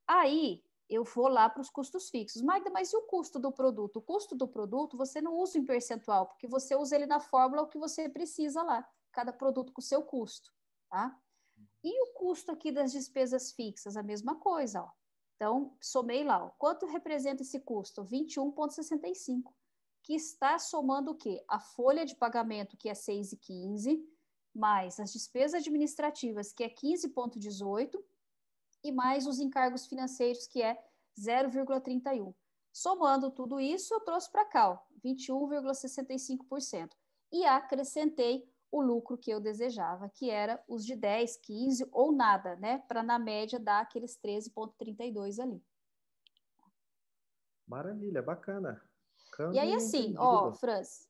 Aí, eu vou lá para os custos fixos. Magda, mas e o custo do produto? O custo do produto você não usa em percentual, porque você usa ele na fórmula o que você precisa lá, cada produto com o seu custo, tá? E o custo aqui das despesas fixas, a mesma coisa, ó. Então, somei lá, ó. Quanto representa esse custo? 21,65, que está somando o quê? A folha de pagamento, que é 6,15, mais as despesas administrativas, que é 15,18, e mais os encargos financeiros, que é 0,31. Somando tudo isso, eu trouxe para cá, ó, 21,65%. E acrescentei o lucro que eu desejava, que era os de 10, 15 ou nada, né? Para na média dar aqueles 13,32 ali. Maravilha, bacana. E aí, Câmbio assim, ó, entendido. Franz,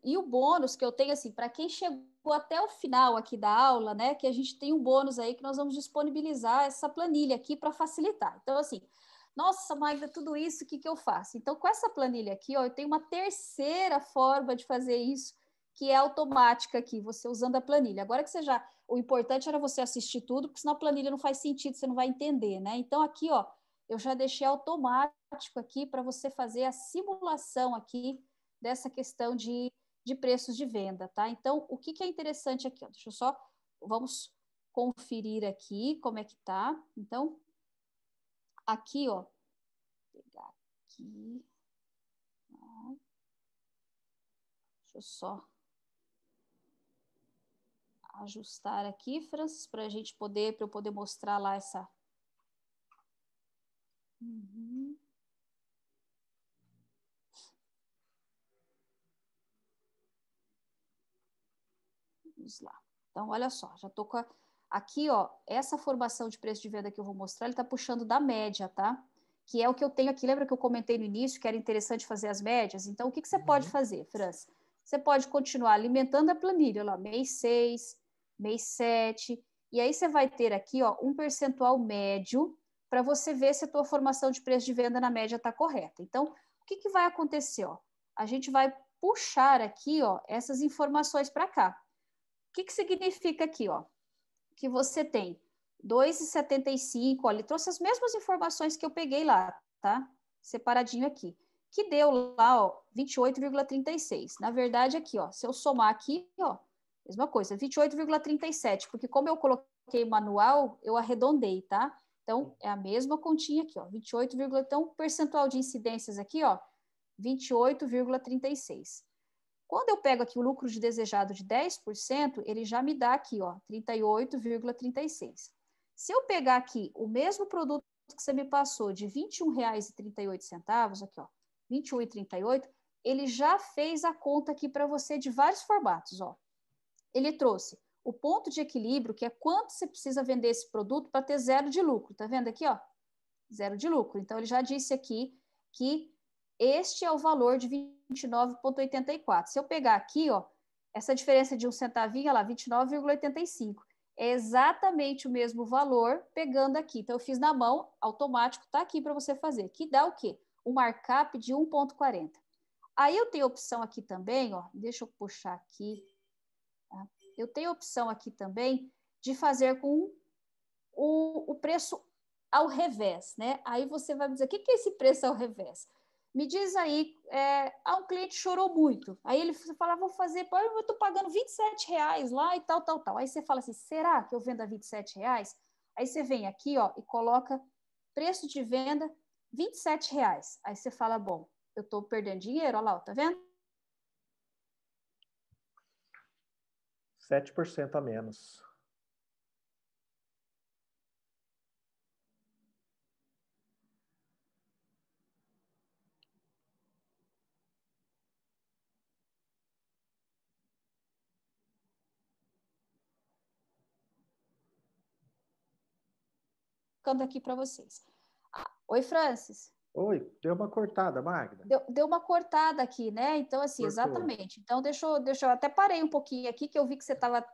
e o bônus que eu tenho, assim, para quem chegou até o final aqui da aula, né, que a gente tem um bônus aí que nós vamos disponibilizar essa planilha aqui para facilitar. Então, assim, nossa, Magda, tudo isso, o que que eu faço? Então, com essa planilha aqui, ó, eu tenho uma terceira forma de fazer isso, que é automática aqui, você usando a planilha. Agora que você já, o importante era você assistir tudo, porque senão a planilha não faz sentido, você não vai entender, né? Então, aqui, ó, eu já deixei automático aqui para você fazer a simulação aqui dessa questão de preços de venda, tá? Então, o que, que é interessante aqui? Ó, deixa eu só, vamos conferir aqui como é que tá. Então, aqui, ó, vou pegar aqui, ó, deixa eu só ajustar aqui, Francis, para a gente poder, para eu poder mostrar lá essa. Uhum. Vamos lá. Então, olha só, já tô com aqui, ó, essa formação de preço de venda que eu vou mostrar, ele tá puxando da média, tá? Que é o que eu tenho aqui. Lembra que eu comentei no início que era interessante fazer as médias? Então, o que que você pode fazer, França? Você pode continuar alimentando a planilha, lá, mês 6, mês 7, e aí você vai ter aqui, ó, um percentual médio para você ver se a tua formação de preço de venda na média está correta. Então, o que que vai acontecer, ó? A gente vai puxar aqui, ó, essas informações para cá. O que que significa aqui, ó? Que você tem 2,75, olha, ele trouxe as mesmas informações que eu peguei lá, tá? Separadinho aqui. Que deu lá, ó, 28,36. Na verdade, aqui, ó, se eu somar aqui, ó, mesma coisa, 28,37, porque como eu coloquei manual, eu arredondei, tá? Então, é a mesma continha aqui, ó, 28, então, o percentual de incidências aqui, ó, 28,36. Quando eu pego aqui o lucro de desejado de 10%, ele já me dá aqui, ó, 38,36. Se eu pegar aqui o mesmo produto que você me passou de R$ 21,38, aqui, ó, 21,38, ele já fez a conta aqui para você de vários formatos, ó. Ele trouxe o ponto de equilíbrio, que é quanto você precisa vender esse produto para ter zero de lucro. Tá vendo aqui, ó? Zero de lucro. Então, ele já disse aqui que este é o valor de 29,84. Se eu pegar aqui, ó, essa diferença de um centavinho, olha lá, 29,85. É exatamente o mesmo valor pegando aqui. Então, eu fiz na mão, automático, tá aqui para você fazer. Que dá o quê? Um markup de 1,40. Aí eu tenho opção aqui também, ó, deixa eu puxar aqui. Tá? Eu tenho opção aqui também de fazer com o preço ao revés, né? Aí você vai me dizer, o que é esse preço ao revés? Me diz aí, um cliente chorou muito. Aí ele fala, vou fazer, eu estou pagando R$ 27 lá e tal, tal, tal. Aí você fala assim, será que eu vendo a R$ 27? Aí você vem aqui, ó, e coloca preço de venda R$ 27. Aí você fala, bom, eu estou perdendo dinheiro, olha lá, tá vendo? 7% a menos. Ficando aqui para vocês. Oi, Francis. Oi, deu uma cortada, Magda. Deu uma cortada aqui, né? Então, assim, Cortou. exatamente. Então, deixa eu até parei um pouquinho aqui, que eu vi que você estava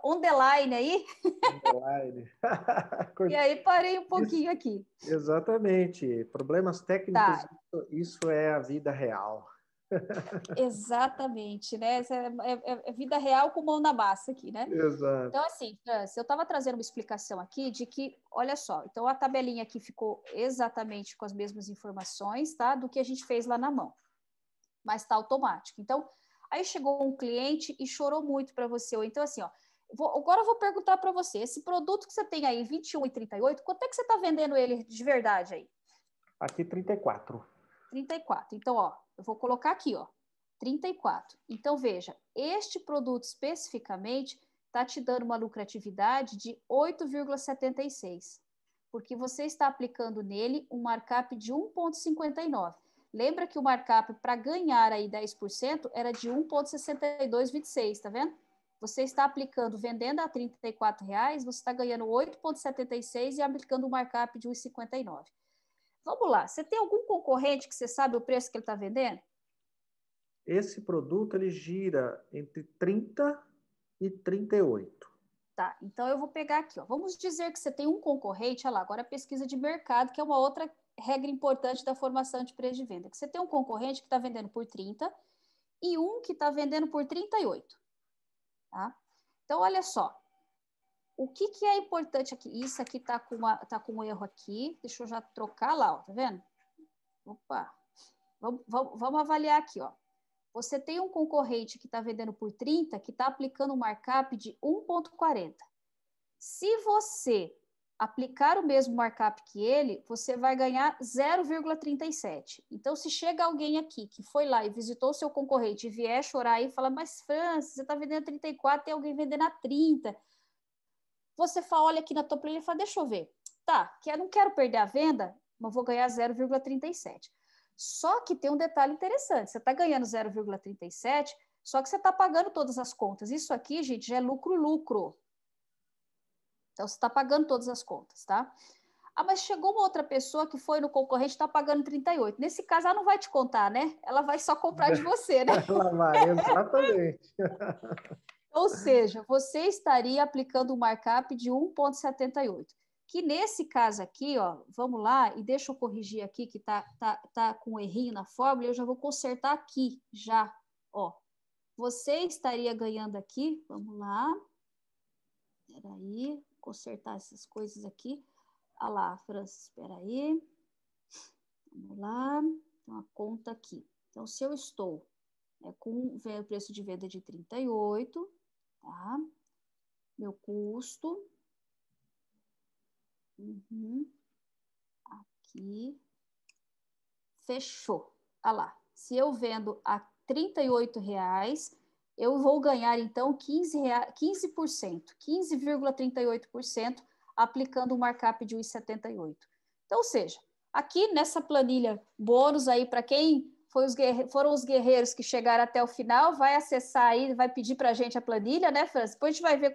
on the line aí. On the line. E aí parei um pouquinho aqui. Exatamente. Problemas técnicos, Tá. isso é a vida real. Exatamente, né? Essa é vida real com mão na massa aqui, né? Exato. Então, assim, França, eu estava trazendo uma explicação aqui de que, olha só, então a tabelinha aqui ficou exatamente com as mesmas informações, tá? Do que a gente fez lá na mão, mas está automático. Então, aí chegou um cliente e chorou muito para você, ou então assim, ó, agora eu vou perguntar para você, esse produto que você tem aí, 21,38, quanto é que você está vendendo ele de verdade aí? Aqui 34. 34. Então, ó, eu vou colocar aqui, ó, 34. Então, veja, este produto especificamente está te dando uma lucratividade de 8,76, porque você está aplicando nele um markup de 1,59. Lembra que o markup para ganhar aí 10% era de 1,6226, tá vendo? Você está aplicando, vendendo a R$ 34, você está ganhando 8,76 e aplicando um markup de 1,59. Vamos lá, você tem algum concorrente que você sabe o preço que ele está vendendo? Esse produto, ele gira entre 30 e 38. Tá, então eu vou pegar aqui, ó. Vamos dizer que você tem um concorrente, olha lá, agora a pesquisa de mercado, que é uma outra regra importante da formação de preço de venda, que você tem um concorrente que está vendendo por 30 e um que está vendendo por 38, tá? Então, olha só, o que é importante aqui? Isso aqui tá com um erro aqui, deixa eu já trocar lá, ó, tá vendo? Opa, vamos avaliar aqui, ó. Você tem um concorrente que está vendendo por 30, que está aplicando um markup de 1,40. Se você aplicar o mesmo markup que ele, você vai ganhar 0,37. Então, se chega alguém aqui que foi lá e visitou o seu concorrente e vier chorar aí e falar, mas Francis, você está vendendo a 34, tem alguém vendendo a 30. Você fala, olha aqui na tua planilha e fala, deixa eu ver. Tá, que eu não quero perder a venda, mas vou ganhar 0,37. Só que tem um detalhe interessante, você está ganhando 0,37, só que você está pagando todas as contas. Isso aqui, gente, já é lucro-lucro. Então, você está pagando todas as contas, tá? Ah, mas chegou uma outra pessoa que foi no concorrente e está pagando 38. Nesse caso, ela não vai te contar, né? Ela vai só comprar de você, né? Ela vai, exatamente. Ou seja, você estaria aplicando um markup de 1,78. Que nesse caso aqui, ó, vamos lá, e deixa eu corrigir aqui que tá com um errinho na fórmula, eu já vou consertar aqui, já, ó. Você estaria ganhando aqui, vamos lá, peraí, consertar essas coisas aqui. Ah lá, Francis, espera aí. Vamos lá. Então, a conta aqui. Então, se eu estou com o preço de venda de 38, tá? Meu custo. Aqui. Fechou. Ah lá. Se eu vendo a R$ 38, eu vou ganhar, então, 15%, 15,38%, aplicando o markup de 1,78. Então, ou seja, aqui nessa planilha bônus aí, para quem foram os guerreiros que chegaram até o final, vai acessar aí, vai pedir para a gente a planilha, né, Francis? Depois a gente vai ver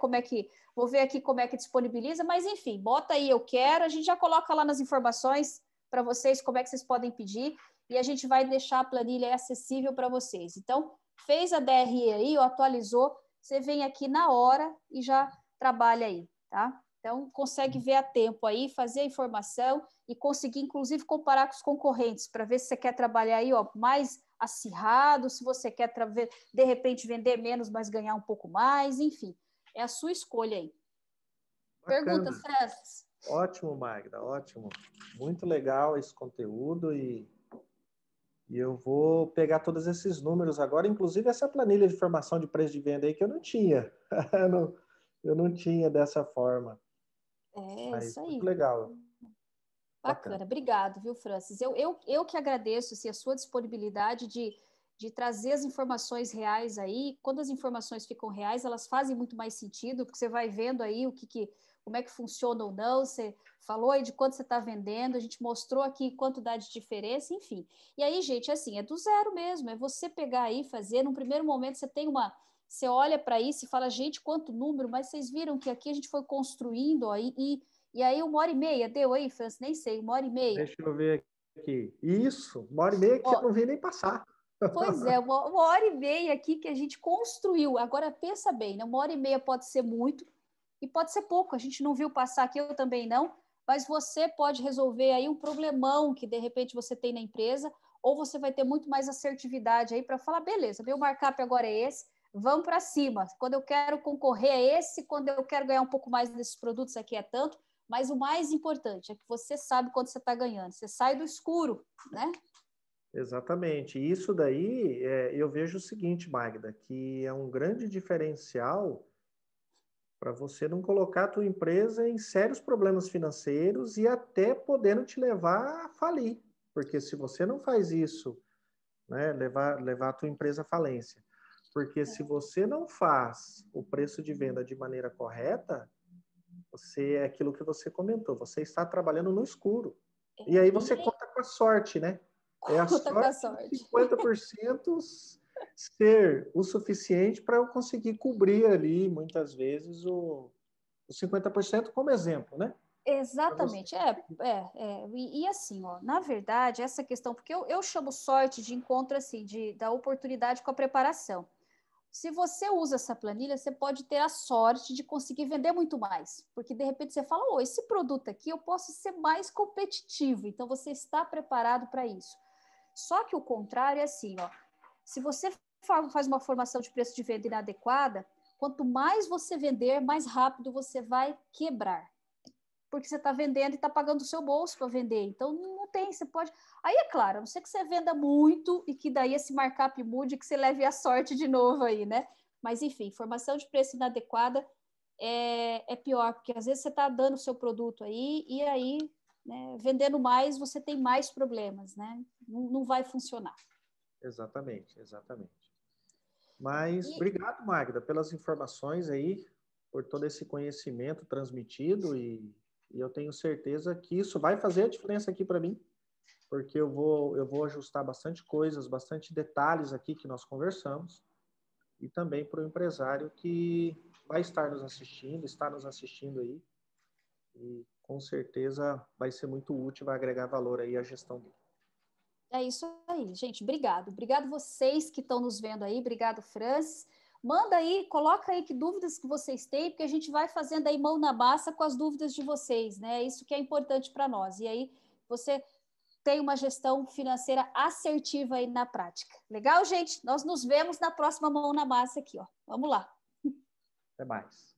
vou ver aqui como é que disponibiliza, mas enfim, bota aí eu quero, a gente já coloca lá nas informações para vocês como é que vocês podem pedir e a gente vai deixar a planilha acessível para vocês. Então, fez a DRE aí, atualizou, você vem aqui na hora e já trabalha aí, tá? Então, consegue ver a tempo aí, fazer a informação e conseguir, inclusive, comparar com os concorrentes para ver se você quer trabalhar aí, ó, mais acirrado, se você quer, de repente, vender menos, mas ganhar um pouco mais, enfim. É a sua escolha aí. Bacana. Perguntas, Francis? Ótimo, Magda, ótimo. Muito legal esse conteúdo e eu vou pegar todos esses números agora, inclusive essa planilha de formação de preço de venda aí que eu não tinha. Eu não tinha dessa forma. Mas isso aí. muito legal. Bacana, obrigado, viu, Francis? Eu que agradeço assim, a sua disponibilidade de trazer as informações reais aí. Quando as informações ficam reais, elas fazem muito mais sentido, porque você vai vendo aí como é que funciona ou não, você falou aí de quanto você está vendendo, a gente mostrou aqui quanto dá de diferença, enfim. E aí, gente, assim, é do zero mesmo, é você pegar aí, fazer, num primeiro momento você olha para isso e fala, gente, quanto número, mas vocês viram que aqui a gente foi construindo aí e aí, 1h30, deu aí, Francis? Nem sei, 1h30. Deixa eu ver aqui. Isso, 1h30 que Ó, eu não vi nem passar. pois é, uma hora e meia aqui que a gente construiu. Agora, pensa bem, né? 1h30 pode ser muito e pode ser pouco. A gente não viu passar aqui, eu também não. Mas você pode resolver aí um problemão que, de repente, você tem na empresa, ou você vai ter muito mais assertividade aí para falar, beleza, meu markup agora é esse, vamos para cima. Quando eu quero concorrer é esse, quando eu quero ganhar um pouco mais desses produtos aqui é tanto. Mas o mais importante é que você sabe quando você está ganhando. Você sai do escuro, né? Exatamente. E isso daí, eu vejo o seguinte, Magda, que é um grande diferencial para você não colocar a tua empresa em sérios problemas financeiros e até podendo te levar a falir. Porque se você não faz isso, né, levar a tua empresa à falência. Porque se você não faz o preço de venda de maneira correta, você é aquilo que você comentou, você está trabalhando no escuro. E aí você conta com a sorte, né? É a Conta com a sorte de sorte. 50% ser o suficiente para eu conseguir cobrir ali, muitas vezes, os 50% como exemplo, né? Exatamente, e assim, ó, na verdade, essa questão, porque eu chamo sorte de encontro, assim, da oportunidade com a preparação. Se você usa essa planilha, você pode ter a sorte de conseguir vender muito mais, porque de repente você fala, oh, esse produto aqui eu posso ser mais competitivo, então você está preparado para isso. Só que o contrário é assim, ó, se você faz uma formação de preço de venda inadequada, quanto mais você vender, mais rápido você vai quebrar. Porque você está vendendo e está pagando o seu bolso para vender. Então, não tem, você pode... Aí, é claro, a não ser que você venda muito e que daí esse markup mude, que você leve a sorte de novo aí, né? Mas, enfim, formação de preço inadequada é pior, porque às vezes você está dando o seu produto aí e aí, né, vendendo mais, você tem mais problemas, né? Não vai funcionar. Exatamente, exatamente. Mas E obrigado, Magda, pelas informações aí, por todo esse conhecimento transmitido e eu tenho certeza que isso vai fazer a diferença aqui para mim, porque eu vou ajustar bastante coisas, bastante detalhes aqui que nós conversamos e também para o empresário que vai estar nos assistindo, está nos assistindo aí e com certeza vai ser muito útil, vai agregar valor aí à gestão dele. é isso aí, gente. Obrigado. Obrigado vocês que estão nos vendo aí. Obrigado, Francis. Manda aí, coloca aí que dúvidas que vocês têm, porque a gente vai fazendo aí mão na massa com as dúvidas de vocês, né? Isso que é importante para nós. E aí você tem uma gestão financeira assertiva aí na prática. Legal, gente? Nós nos vemos na próxima mão na massa aqui, ó. Vamos lá. Até mais.